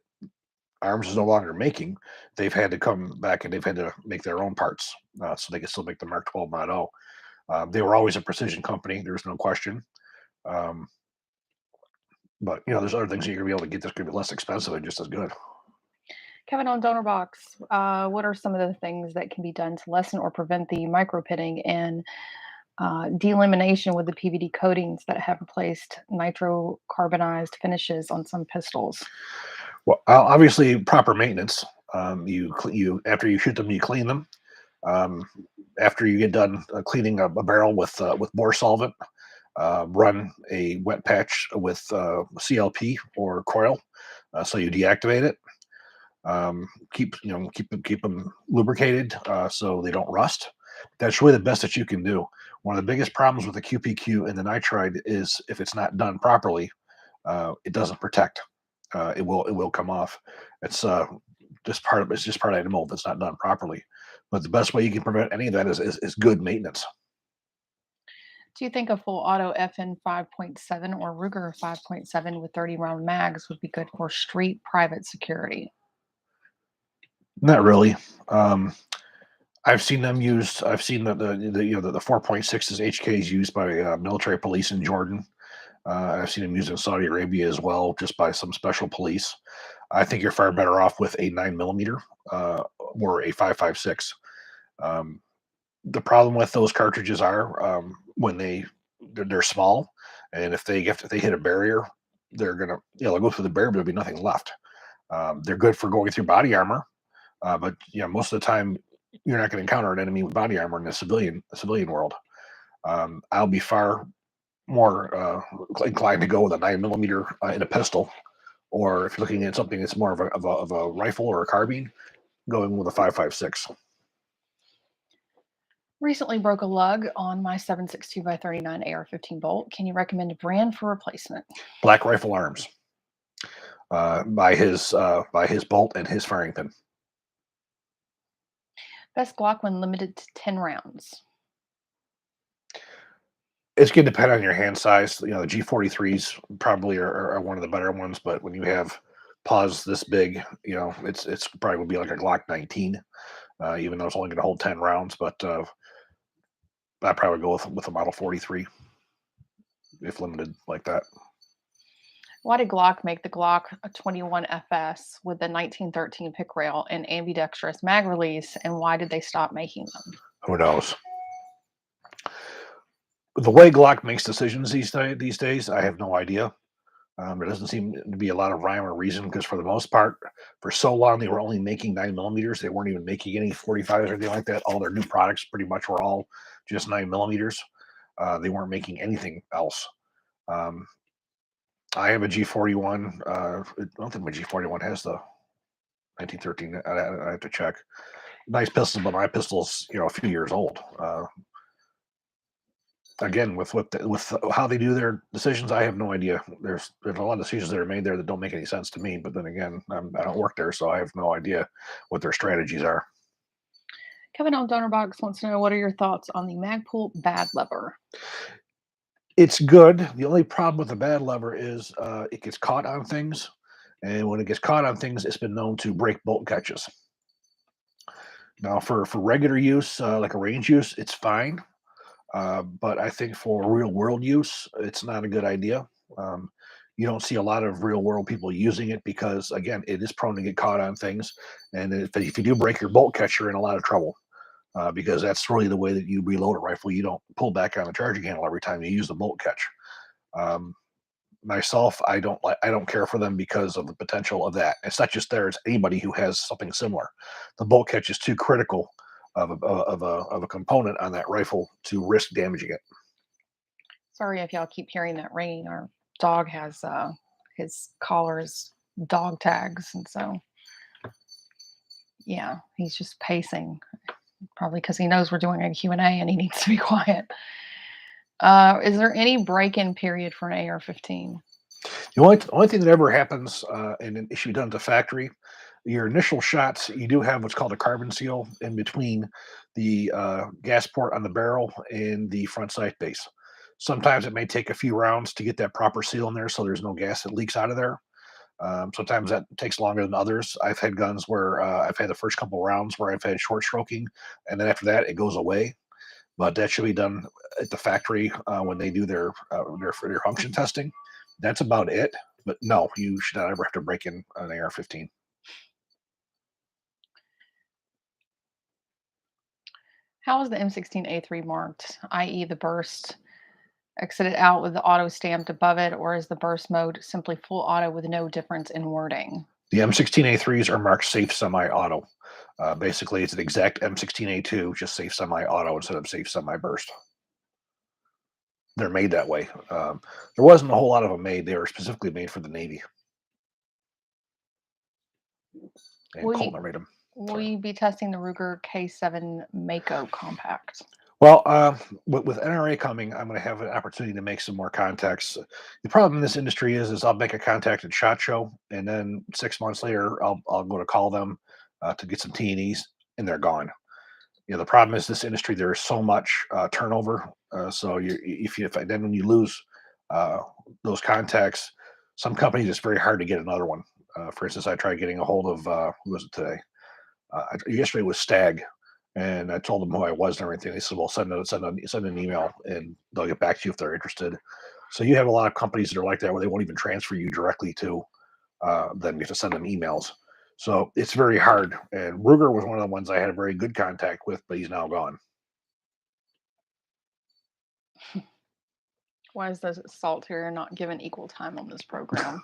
Speaker 1: Arms is no longer making. They've had to come back and they've had to make their own parts, so they can still make the Mark 12 Mod O. They were always a precision company. There's no question. Um, but there's other things you're gonna be able to get that's gonna be less expensive and just as good.
Speaker 2: Kevin on Donor Box, what are some of the things that can be done to lessen or prevent the micropitting and delimitation with the PVD coatings that have replaced nitrocarbonized finishes on some pistols?
Speaker 1: Well, obviously proper maintenance. You after you shoot them, you clean them. Um, After you get done cleaning a barrel with bore solvent, run a wet patch with CLP or coil, so you deactivate it. Keep them lubricated so they don't rust. That's really the best that you can do. One of the biggest problems with the QPQ and the nitride is if it's not done properly, it doesn't protect. It will come off. It's just part of it's just part of the mold that's not done properly. But the best way you can prevent any of that is good maintenance.
Speaker 2: Do you think a full auto FN 5.7 or Ruger 5.7 with 30 round mags would be good for street private security?
Speaker 1: Not really. Um, I've seen them used. I've seen the 4.6s HKs used by military police in Jordan. I've seen them used in Saudi Arabia as well, just by some special police. I think you're far better off with a 9 millimeter or a 5.56. Um, the problem with those cartridges are when they're small, and if they hit a barrier, they're gonna they'll go through the barrier, but there'll be nothing left. They're good for going through body armor, but most of the time you're not going to encounter an enemy with body armor in the civilian world. I'll be far more inclined to go with a 9 millimeter in a pistol, or if you're looking at something that's more of a rifle or a carbine, going with a 5.56.
Speaker 2: Recently broke a lug on my 7.62 by 39 AR-15 bolt. Can you recommend a brand for replacement?
Speaker 1: Black Rifle Arms by his bolt and his firing pin.
Speaker 2: Best Glock when limited to 10 rounds.
Speaker 1: It's going to depend on your hand size. The G43s probably are one of the better ones, but when you have paws this big, it's probably would be like a Glock 19, even though it's only going to hold 10 rounds. But I'd probably go with a Model 43 if limited like that.
Speaker 2: Why did Glock make the Glock 21 FS with the 1913 pick rail and ambidextrous mag release, and why did they stop making them?
Speaker 1: Who knows? The way Glock makes decisions these days, I have no idea. There doesn't seem to be a lot of rhyme or reason because, for the most part, for so long they were only making 9 millimeters. They weren't even making any 45s or anything like that. All their new products pretty much were all just 9 millimeters. They weren't making anything else. Um, I have a G41. I don't think my G41 has the 1913. I have to check. Nice pistol, but my pistol's a few years old. Again, with how they do their decisions, I have no idea. There's a lot of decisions that are made there that don't make any sense to me. But then again, I don't work there, so I have no idea what their strategies are.
Speaker 2: Kevin on Donorbox wants to know what are your thoughts on the Magpul bad lever?
Speaker 1: It's good. The only problem with the bad lever is it gets caught on things, and when it gets caught on things, it's been known to break bolt catches. Now, for regular use, like a range use, it's fine. But I think for real world use, it's not a good idea. Um, you don't see a lot of real world people using it because, again, it is prone to get caught on things. And if you do break your bolt catch, you're in a lot of trouble because that's really the way that you reload a rifle. You don't pull back on the charging handle every time you use the bolt catch. Um, Myself, I don't care for them because of the potential of that. It's not just there; it's anybody who has something similar. The bolt catch is too critical of a component on that rifle to risk damaging it.
Speaker 2: Sorry if y'all keep hearing that ringing. Our dog has his collars dog tags, and so yeah, he's just pacing, probably because he knows we're doing a Q&A and he needs to be quiet. Is there any break-in period for an AR-15?
Speaker 1: The only thing that ever happens, and it should be done at the factory, your initial shots, you do have what's called a carbon seal in between the gas port on the barrel and the front sight base. Sometimes it may take a few rounds to get that proper seal in there, so there's no gas that leaks out of there. Sometimes that takes longer than others. I've had guns where I've had the first couple rounds where I've had short stroking, and then after that it goes away. But that should be done at the factory when they do their function testing. That's about it. But no, you should not ever have to break in an AR-15.
Speaker 2: How is the M16A3 marked, i.e. the burst exited out with the auto stamped above it, or is the burst mode simply full auto with no difference in wording?
Speaker 1: The M16A3s are marked safe semi-auto. Basically, it's an exact M16A2, just safe semi-auto instead of safe semi-burst. They're made that way. There wasn't a whole lot of them made. They were specifically made for the Navy, and
Speaker 2: Will you,
Speaker 1: Colt made them.
Speaker 2: will you be testing the Ruger K7 Mako compact?
Speaker 1: Well, with NRA coming, I'm going to have an opportunity to make some more contacts. The problem in this industry is I'll make a contact at SHOT Show, and then 6 months later, I'll go to call them to get some T&Es, and they're gone. The problem is this industry, there is so much turnover. So then when you lose uh, those contacts, some companies, it's very hard to get another one. For instance, I tried getting a hold of who was it today? Yesterday was Stag, and I told them who I was and everything. They said, "Well, send an email, and they'll get back to you if they're interested." So you have a lot of companies that are like that, where they won't even transfer you directly to them. You have to send them emails. So it's very hard. And Ruger was one of the ones I had a very good contact with, but he's now gone.
Speaker 2: Why is the salt here not given equal time on this program?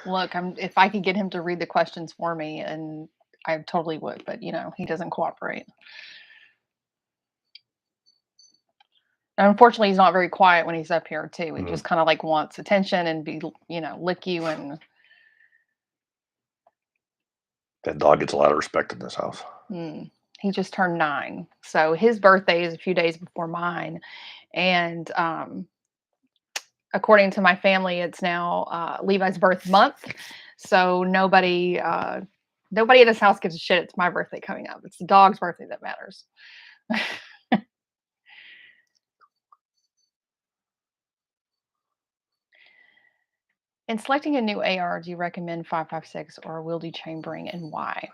Speaker 2: Look, if I could get him to read the questions for me, and I totally would, but he doesn't cooperate. And unfortunately, he's not very quiet when he's up here too. He just kind of like wants attention and lick you. And
Speaker 1: that dog gets a lot of respect in this house.
Speaker 2: He just turned 9, so his birthday is a few days before mine, and according to my family, it's now Levi's birth month. So nobody in this house gives a shit. It's my birthday coming up. It's the dog's birthday that matters. In selecting a new AR, do you recommend 5.56 or wieldy chambering, and why?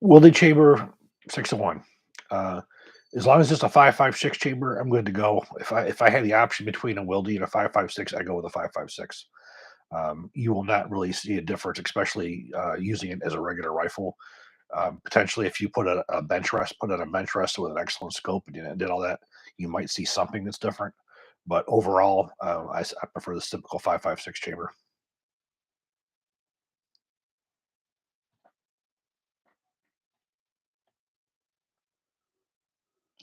Speaker 1: Wildy chamber 601. As long as it's a 5.56 chamber, I'm good to go. If I had the option between a Wildy and a 5.56, I go with a 5.56. You will not really see a difference, especially using it as a regular rifle. Potentially, if you put a bench rest, put on a bench rest with an excellent scope and did all that, you might see something that's different. But overall, I prefer the typical 5.56 chamber.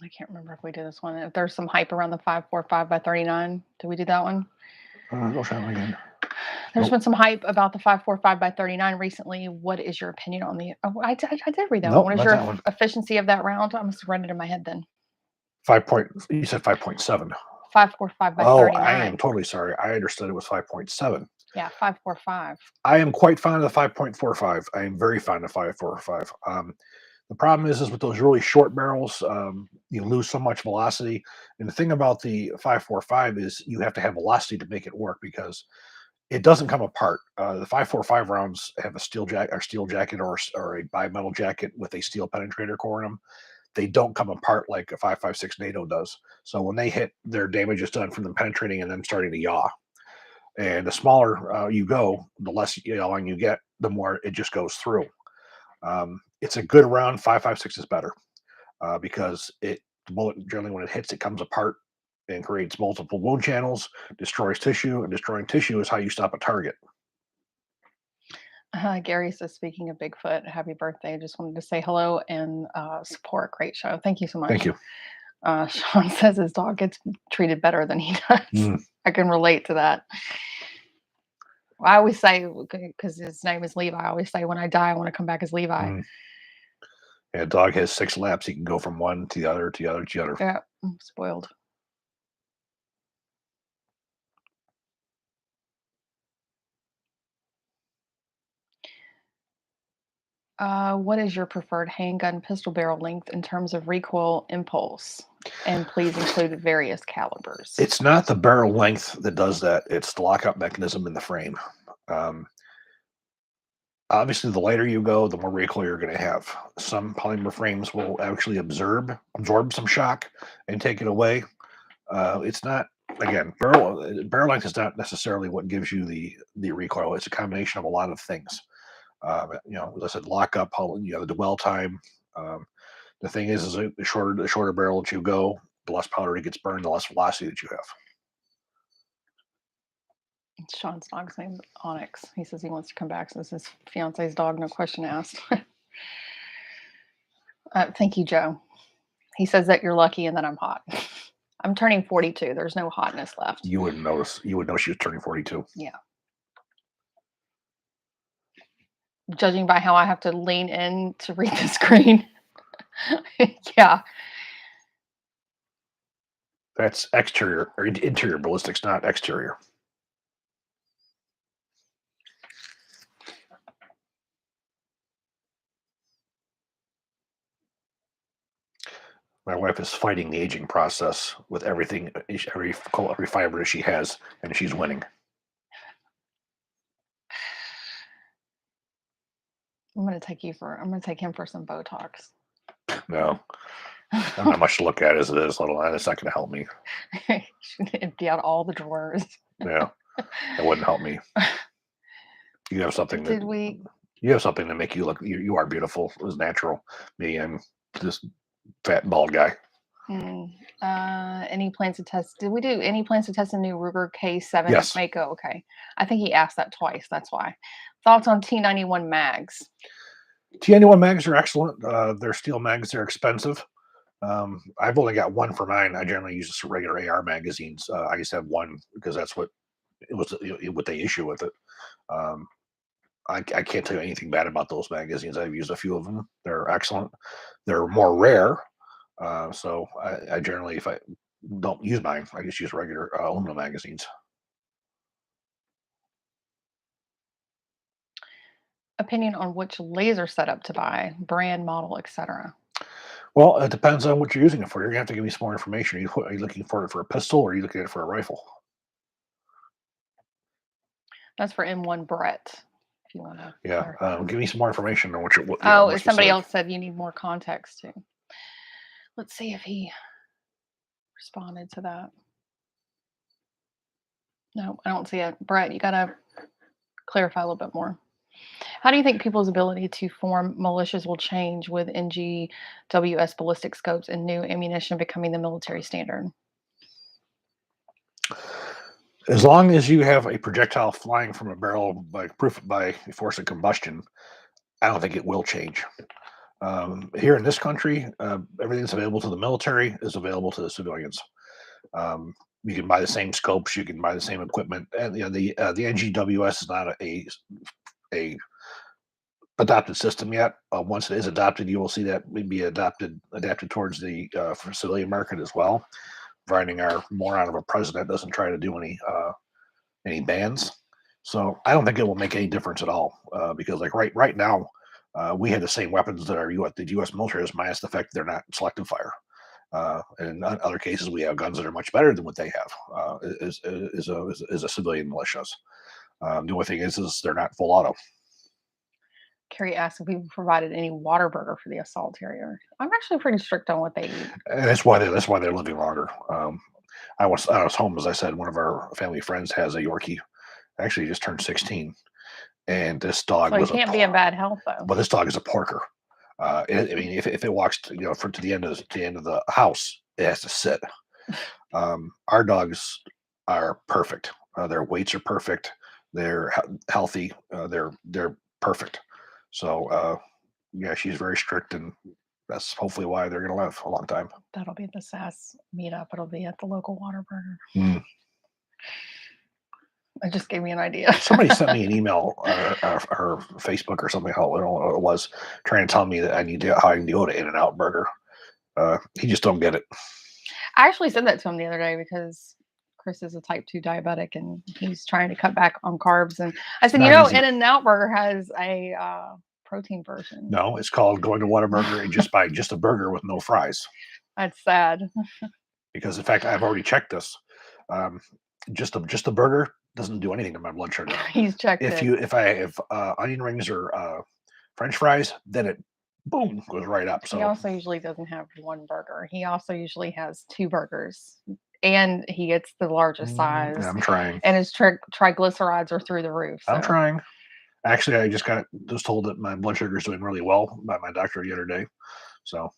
Speaker 2: I can't remember if we did this one. If there's some hype around the 5.45 by 39, did we do that one?
Speaker 1: Go try it again.
Speaker 2: There's been some hype about the 5.45 by 39 recently. What is your opinion on the? Oh, I did read that one. What is your efficiency of that round? I must have read it in my head then.
Speaker 1: You said 5.7.
Speaker 2: 5.45 by 39.
Speaker 1: Oh, I am totally sorry. I understood it was 5.7.
Speaker 2: Yeah, 5.45.
Speaker 1: I am quite fond of the 5.45. I am very fond of 5.45. The problem is with those really short barrels, you lose so much velocity. And the thing about the 5.45 is you have to have velocity to make it work because it doesn't come apart. The 5.45 rounds have a steel jacket or a bimetal jacket with a steel penetrator core in them. They don't come apart like a 5.56 NATO does. So when they hit, their damage is done from them penetrating and them starting to yaw. And the smaller you go, the less yawing you get, the more it just goes through. It's a good round. 5.56 is better because the bullet generally when it hits, it comes apart and creates multiple wound channels, destroys tissue, and destroying tissue is how you stop a target.
Speaker 2: Gary says, speaking of Bigfoot, happy birthday. I just wanted to say hello and support. Great show. Thank you so much.
Speaker 1: Thank you.
Speaker 2: Sean says his dog gets treated better than he does. I can relate to that. I always say, because his name is Levi, I always say when I die, I want to come back as Levi.
Speaker 1: Yeah, a dog has 6 laps. He can go from one to the other, to the other, to the other.
Speaker 2: Yeah, I'm spoiled. What is your preferred handgun pistol barrel length in terms of recoil impulse? And please include various calibers.
Speaker 1: It's not the barrel length that does that. It's the lockup mechanism in the frame. Um, Obviously, the lighter you go, the more recoil you're going to have. Some polymer frames will actually absorb some shock and take it away. It's not, again, barrel length is not necessarily what gives you the recoil. It's a combination of a lot of things. As I said, lockup, the dwell time. The thing is the shorter barrel that you go, the less powder it gets burned, the less velocity that you have.
Speaker 2: Sean's dog's named Onyx. He says he wants to come back since his fiance's dog, no question asked. Thank you, Joe. He says that you're lucky and that I'm hot. I'm turning 42. There's no hotness left.
Speaker 1: You wouldn't notice. You would know she was turning 42.
Speaker 2: Yeah. Judging by how I have to lean in to read the screen. Yeah.
Speaker 1: That's exterior or interior ballistics, not exterior. My wife is fighting the aging process with everything, every fiber she has, and she's winning.
Speaker 2: I'm gonna take him for some Botox.
Speaker 1: No, I'm not much to look at as it is, let alone it's not going to help me.
Speaker 2: Should empty out all the drawers.
Speaker 1: Yeah, that wouldn't help me. You have something you have something to make you look. You are beautiful. It was natural. Me, I'm this fat bald guy.
Speaker 2: Any plans to test? Did we do any plans to test a new Ruger K7
Speaker 1: Yes.
Speaker 2: Mako? Okay, I think he asked that twice. That's why. Thoughts on T91 mags?
Speaker 1: T91 mags are excellent. They're steel mags. They're expensive. I've only got one for mine. I generally use just regular AR magazines. I used to have one because that's what it was. What they issue with it. I can't tell you anything bad about those magazines. I've used a few of them. They're excellent. They're more rare. So I generally, if I don't use mine, I just use regular aluminum magazines.
Speaker 2: Opinion on which laser setup to buy, brand, model, etc.
Speaker 1: Well, it depends on what you're using it for. You're gonna have to give me some more information. Are you looking for it for a pistol, or are you looking at it for a rifle?
Speaker 2: That's for M1 Brett. If you want to.
Speaker 1: Yeah, give me some more information on what you're.
Speaker 2: Somebody else said you need more context too. Let's see if he responded to that. No, I don't see it. Brett, you gotta clarify a little bit more. How do you think people's ability to form militias will change with NGWS ballistic scopes and new ammunition becoming the military standard?
Speaker 1: As long as you have a projectile flying from a barrel by force of combustion, I don't think it will change. Here in this country, everything that's available to the military is available to the civilians. You can buy the same scopes, you can buy the same equipment, and the NGWS is not a adopted system yet. Once it is adopted, you will see that be adapted towards the for civilian market as well. Providing our moron of a president doesn't try to do any bans. So I don't think it will make any difference at all because like right now we have the same weapons that the U.S. military has, minus the fact that they're not selective fire. And in other cases, we have guns that are much better than what they have is a civilian militias. The only thing is they're not full auto.
Speaker 2: Carrie asked if we provided any water burger for the assault terrier. I'm actually pretty strict on what they eat.
Speaker 1: And that's why they're living longer. I was home, as I said. One of our family friends has a Yorkie. Actually, he just turned 16, and this dog
Speaker 2: can't be in bad health though.
Speaker 1: But this dog is a porker. I mean, if it walks to the end of the house, it has to sit. Our dogs are perfect. Their weights are perfect. They're healthy. They're perfect. So yeah, she's very strict, and that's hopefully why they're going to live a long time.
Speaker 2: That'll be the SAS meetup. It'll be at the local Whataburger. It just gave me an idea.
Speaker 1: Somebody sent me an email or Facebook or something. How it was trying to tell me that how I need to go to In-N-Out Burger. He just don't get it.
Speaker 2: I actually said that to him the other day because Chris is a type 2 diabetic and he's trying to cut back on carbs. And I said, In-N-Out Burger has a protein version.
Speaker 1: No, it's called going to Whataburger and just buy just a burger with no fries.
Speaker 2: That's sad.
Speaker 1: because in fact I've already checked this. Um, just a burger doesn't do anything to my blood sugar.
Speaker 2: He's checked it.
Speaker 1: If I have onion rings or French fries, then it boom goes right up.
Speaker 2: He
Speaker 1: So
Speaker 2: also usually doesn't have one burger. He also usually has two burgers, and he gets the largest size,
Speaker 1: I'm trying.
Speaker 2: and his triglycerides are through the roof.
Speaker 1: I'm
Speaker 2: So,
Speaker 1: trying. Actually, I just told that my blood sugar is doing really well by my doctor the other day. So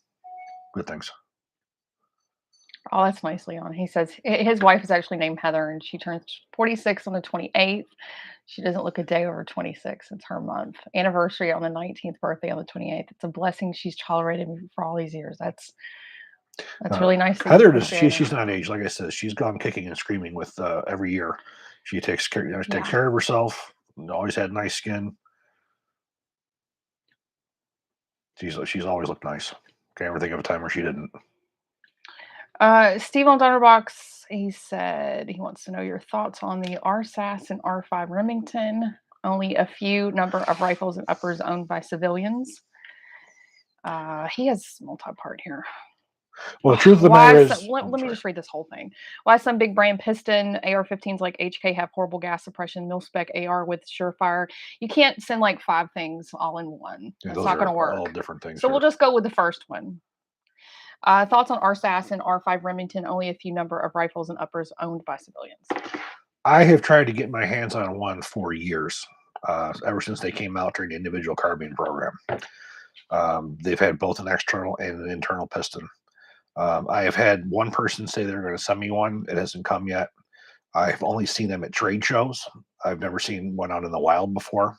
Speaker 1: good things.
Speaker 2: oh, that's nice, Leon. He says his wife is actually named Heather, and she turns 46 on the 28th. She doesn't look a day over 26. It's her month. Anniversary on the 19th, birthday on the 28th. It's a blessing she's tolerated me for all these years. That's really nice that you
Speaker 1: Heather
Speaker 2: can
Speaker 1: does.
Speaker 2: share
Speaker 1: She's
Speaker 2: that.
Speaker 1: not aged. Like I said, she's gone kicking and screaming with every year. She takes care. Takes
Speaker 2: Yeah.
Speaker 1: care of herself. Always had nice skin. She's always looked nice. Can't ever think of a time where she didn't.
Speaker 2: Steve on Donnerbox, he said he wants to know your thoughts on the RSAS and R5 Remington. Only a few number of rifles and uppers owned by civilians. He has multi-part here.
Speaker 1: Well, the truth of the matter is,
Speaker 2: let me just read this whole thing. Why some big brand piston AR-15s like HK have horrible gas suppression, mil-spec AR with surefire? You can't send like 5 things all in one.
Speaker 1: yeah,
Speaker 2: It's
Speaker 1: those
Speaker 2: not going
Speaker 1: are
Speaker 2: to work.
Speaker 1: all different things.
Speaker 2: So we'll just go with the first one. Thoughts on RSAS and R5 Remington? Only a few number of rifles and uppers owned by civilians.
Speaker 1: I have tried to get my hands on one for years, ever since they came out during the individual carbine program. They've had both an external and an internal piston. I have had one person say they're going to send me one. It hasn't come yet. I've only seen them at trade shows. I've never seen one out in the wild before.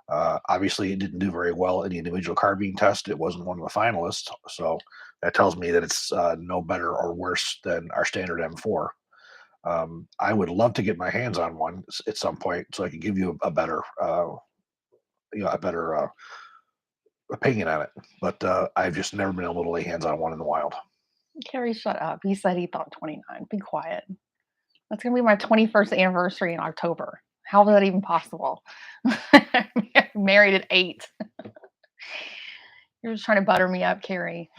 Speaker 1: Obviously, it didn't do very well in the individual carbine test. It wasn't one of the finalists. So that tells me that it's no better or worse than our standard M4. I would love to get my hands on one at some point so I can give you a better, a better opinion on it. But I've just never been able to lay hands on one in the wild.
Speaker 2: Carrie, shut up. He said he thought 29. Be quiet. That's going to be my 21st anniversary in October. How is that even possible? Married at 8. You're just trying to butter me up, Carrie.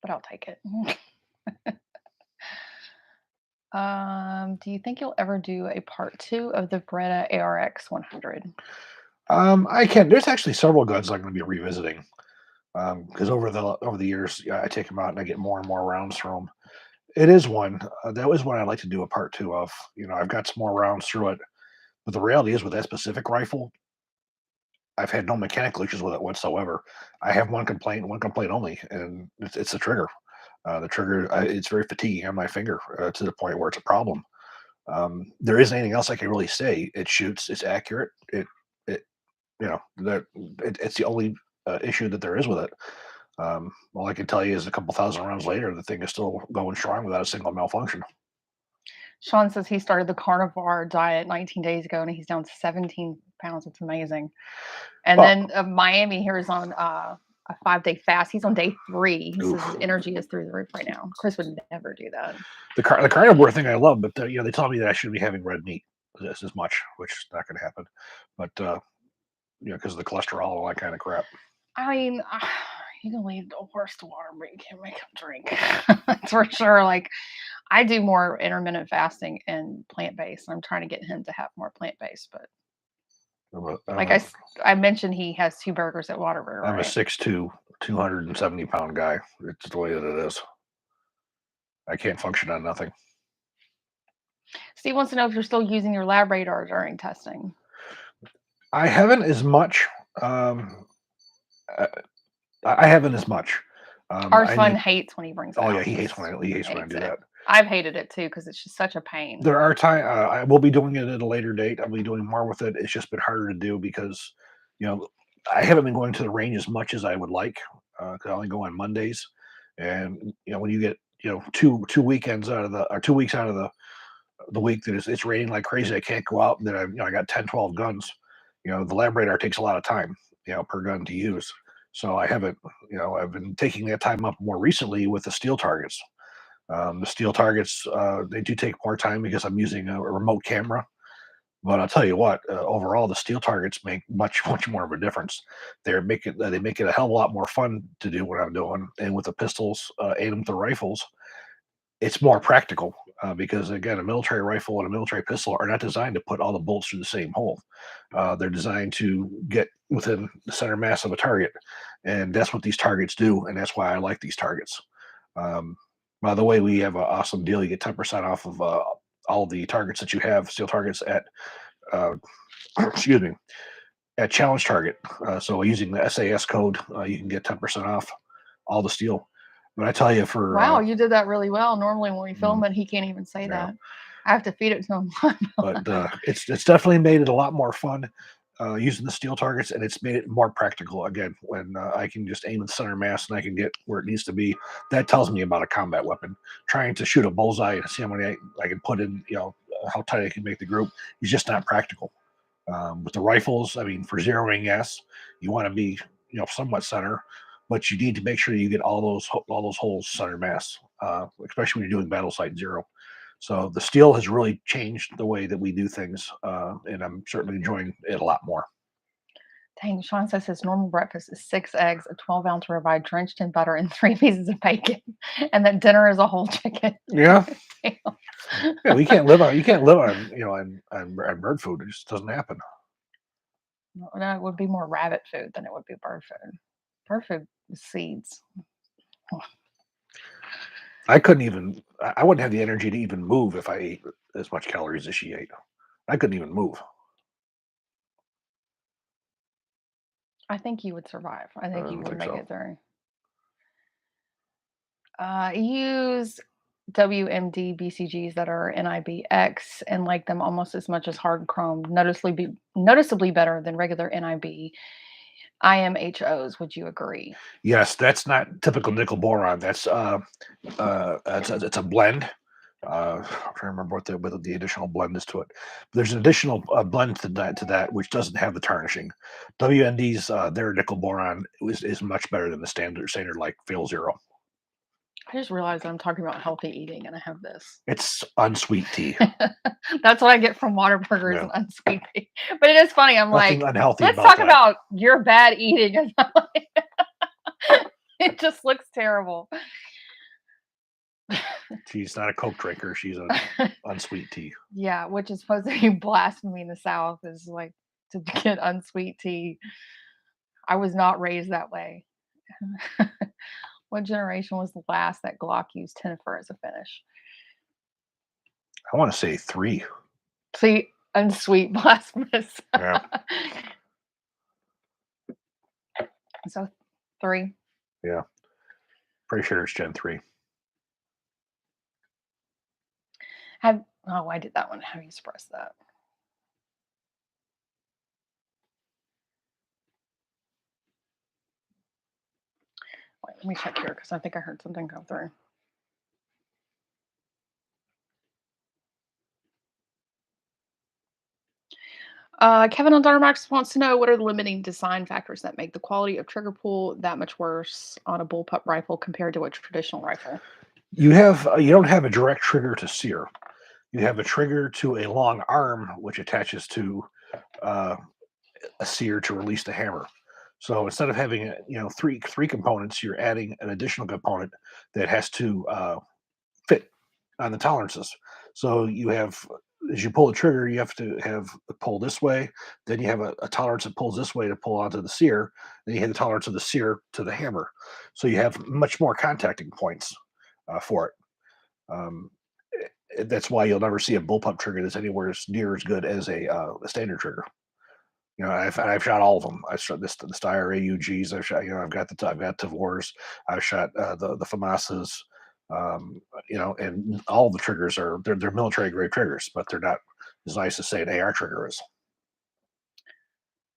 Speaker 2: But I'll take it. Do you think you'll ever do a part 2 of the Beretta ARX 100?
Speaker 1: I can. There's actually several guns I'm going to be revisiting because over the years, yeah, I take them out and I get more and more rounds from them. It is one that was one I'd like to do a part 2 of. I've got some more rounds through it, but the reality is with that specific rifle, I've had no mechanical issues with it whatsoever. I have one complaint only, and it's the trigger. The trigger, it's very fatiguing on my finger to the point where it's a problem. There isn't anything else I can really say. It shoots. It's accurate. It it's the only issue that there is with it. All I can tell you is a couple thousand rounds later, the thing is still going strong without a single malfunction.
Speaker 2: Sean says he started the carnivore diet 19 days ago and he's down to 17 pounds. It's amazing. And
Speaker 1: Well,
Speaker 2: then Miami here is on a 5-day fast. He's on day 3. He says his energy is through the roof right now. Chris would never do that.
Speaker 1: the carnivore thing I love, but they tell me that I shouldn't be having red meat as much, which is not going to happen. But because of the cholesterol and all that kind of crap.
Speaker 2: I mean, you can lead a horse to water, but you can't make him drink. That's for sure. Like, I do more intermittent fasting and plant-based. I'm trying to get him to have more plant-based, but like I mentioned, he has 2 burgers at Whataburger.
Speaker 1: I'm
Speaker 2: right?
Speaker 1: a 6'2", 270-pound guy. It's the way that it is. I can't function on nothing.
Speaker 2: Steve wants to know if you're still using your lab radar during testing.
Speaker 1: I haven't as much. I haven't as much.
Speaker 2: Our son hates when he brings it.
Speaker 1: Oh
Speaker 2: out.
Speaker 1: yeah, he hates when I do that.
Speaker 2: I've hated it too because it's just such a pain.
Speaker 1: There are times I will be doing it at a later date. I'll be doing more with it. It's just been harder to do because, I haven't been going to the range as much as I would like. Because I only go on Mondays, and when you get two weekends out of or 2 weeks out of the week that it's raining like crazy, I can't go out. And then I got 10, 12 guns. The lab radar takes a lot of time, per gun to use. So I haven't, I've been taking that time up more recently with the steel targets. The steel targets, they do take more time because I'm using a remote camera. But I'll tell you what, overall, the steel targets make much more of a difference. They make it a hell of a lot more fun to do what I'm doing, and with the pistols, aim the rifles, it's more practical because again, a military rifle and a military pistol are not designed to put all the bolts through the same hole. They're designed to get within the center mass of a target, and that's what these targets do, and that's why I like these targets. Um, by the way, we have an awesome deal. You get 10% off of all the targets that you have, steel targets at uh, excuse me, at Challenge Target. So using the SAS code, you can get 10% off all the steel. But I tell you, for
Speaker 2: Wow, you did that really well. Normally, when we
Speaker 1: mm,
Speaker 2: film it, he can't even say
Speaker 1: yeah,
Speaker 2: that. I have to feed it to him.
Speaker 1: but it's definitely made it a lot more fun using the steel targets, and it's made it more practical. Again, when I can just aim at the center mass and I can get where it needs to be, that tells me about a combat weapon. Trying to shoot a bullseye and see how many I can put in, how tight I can make the group is just not practical. With the rifles, I mean, for zeroing, yes, you want to be, somewhat center, but you need to make sure you get all those holes center mass, especially when you're doing battle site zero. So the steel has really changed the way that we do things, and I'm certainly enjoying it a lot more.
Speaker 2: Dang, Sean says his normal breakfast is 6 eggs, a 12-ounce ribeye drenched in butter, and 3 pieces of bacon, and that dinner is a whole chicken.
Speaker 1: Yeah,
Speaker 2: Damn.
Speaker 1: yeah, we can't live on you can't live on on bird food. It just doesn't happen.
Speaker 2: No, it would be more rabbit food than it would be bird food. Bird food is seeds.
Speaker 1: I couldn't even. I wouldn't have the energy to even move if I ate as much calories as she ate. I couldn't even move.
Speaker 2: I think you would survive. I
Speaker 1: I
Speaker 2: think you
Speaker 1: don't
Speaker 2: would
Speaker 1: think
Speaker 2: make
Speaker 1: so.
Speaker 2: it through. Use WMD BCGs that are NIBX and like them almost as much as hard chrome, noticeably better than regular NIB IMHOs. Would you agree?
Speaker 1: Yes, that's not typical nickel boron. That's it's a blend. I'm trying to remember what the additional blend is to it. There's an additional blend to that which doesn't have the tarnishing. WND's their nickel boron is much better than the standard like Fail Zero.
Speaker 2: I just realized that I'm talking about healthy eating and I have this.
Speaker 1: It's unsweet tea.
Speaker 2: That's what I get from Whataburgers
Speaker 1: Yeah,
Speaker 2: and unsweet tea. But it is funny. I'm
Speaker 1: nothing
Speaker 2: like,
Speaker 1: unhealthy
Speaker 2: let's
Speaker 1: about
Speaker 2: talk
Speaker 1: that.
Speaker 2: about your bad eating. And I'm like, it just looks terrible.
Speaker 1: She's not a Coke drinker. She's a unsweet tea.
Speaker 2: Yeah, which is supposed to be blasphemy in the South is like to get unsweet tea. I was not raised that way. What generation was the last that Glock used Tenifer as a finish?
Speaker 1: I want to say three.
Speaker 2: See, unsweet blasphemous.
Speaker 1: Yeah,
Speaker 2: So 3.
Speaker 1: yeah. Pretty sure it's Gen 3.
Speaker 2: I did that one. How do you express that? Wait, let me check here because I think I heard something come through. Kevin on Dynamax wants to know what are the limiting design factors that make the quality of trigger pull that much worse on a bullpup rifle compared to a traditional rifle?
Speaker 1: You don't have a direct trigger to sear. You have a trigger to a long arm which attaches to uh, a sear to release the hammer. So instead of having three components, you're adding an additional component that has to fit on the tolerances. So you have, as you pull the trigger, you have to have a pull this way. Then you have a tolerance that pulls this way to pull onto the sear. Then you have the tolerance of the sear to the hammer. So you have much more contacting points for it. Um, that's why you'll never see a bullpup trigger that's anywhere near as good as a standard trigger. I've shot all of them. I've shot the Steyr AUGs. I've shot, I've got Tavors. I've shot the FAMASas. And all the triggers they're military grade triggers, but they're not as nice as say an AR trigger is.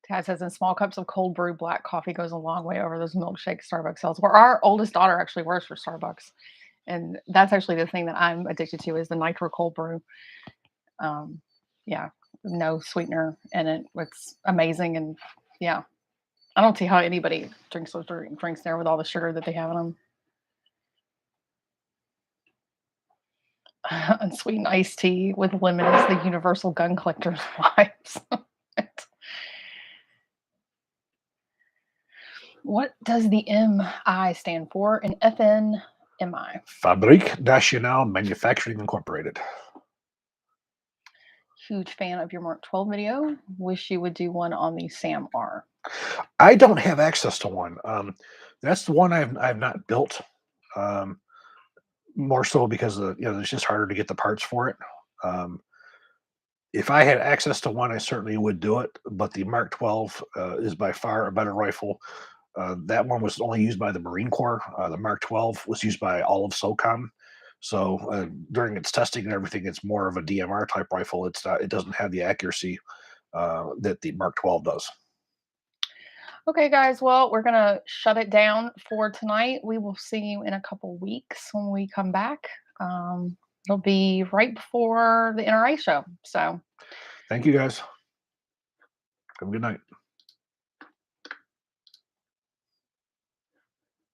Speaker 2: Tad says, in small cups of cold brew black coffee goes a long way over those milkshake Starbucks sells. Where our oldest daughter actually works for Starbucks, and that's actually the thing that I'm addicted to is the nitro cold brew. Yeah, no sweetener in it. It's amazing, and yeah, I don't see how anybody drinks those drinks there with all the sugar that they have in them. Unsweetened iced tea with lemon is the universal gun collector's wipes. What does the MI stand for in FNMI?
Speaker 1: Fabrique Nationale Manufacturing Incorporated.
Speaker 2: Huge fan of your Mark 12 video. Wish you would do one on the Sam R.
Speaker 1: I don't have access to one. That's the one I've not built. Um, More so because it's just harder to get the parts for it. Um, if I had access to one, I certainly would do it. But the Mark 12 is by far a better rifle. That one was only used by the Marine Corps. The Mark 12 was used by all of SOCOM. So during its testing and everything, it's more of a DMR type rifle. It's not. It doesn't have the accuracy that the Mark 12 does.
Speaker 2: Okay, guys. Well, we're going to shut it down for tonight. We will see you in a couple weeks when we come back. It'll be right before the NRA show. So,
Speaker 1: Thank you guys. Have a good night.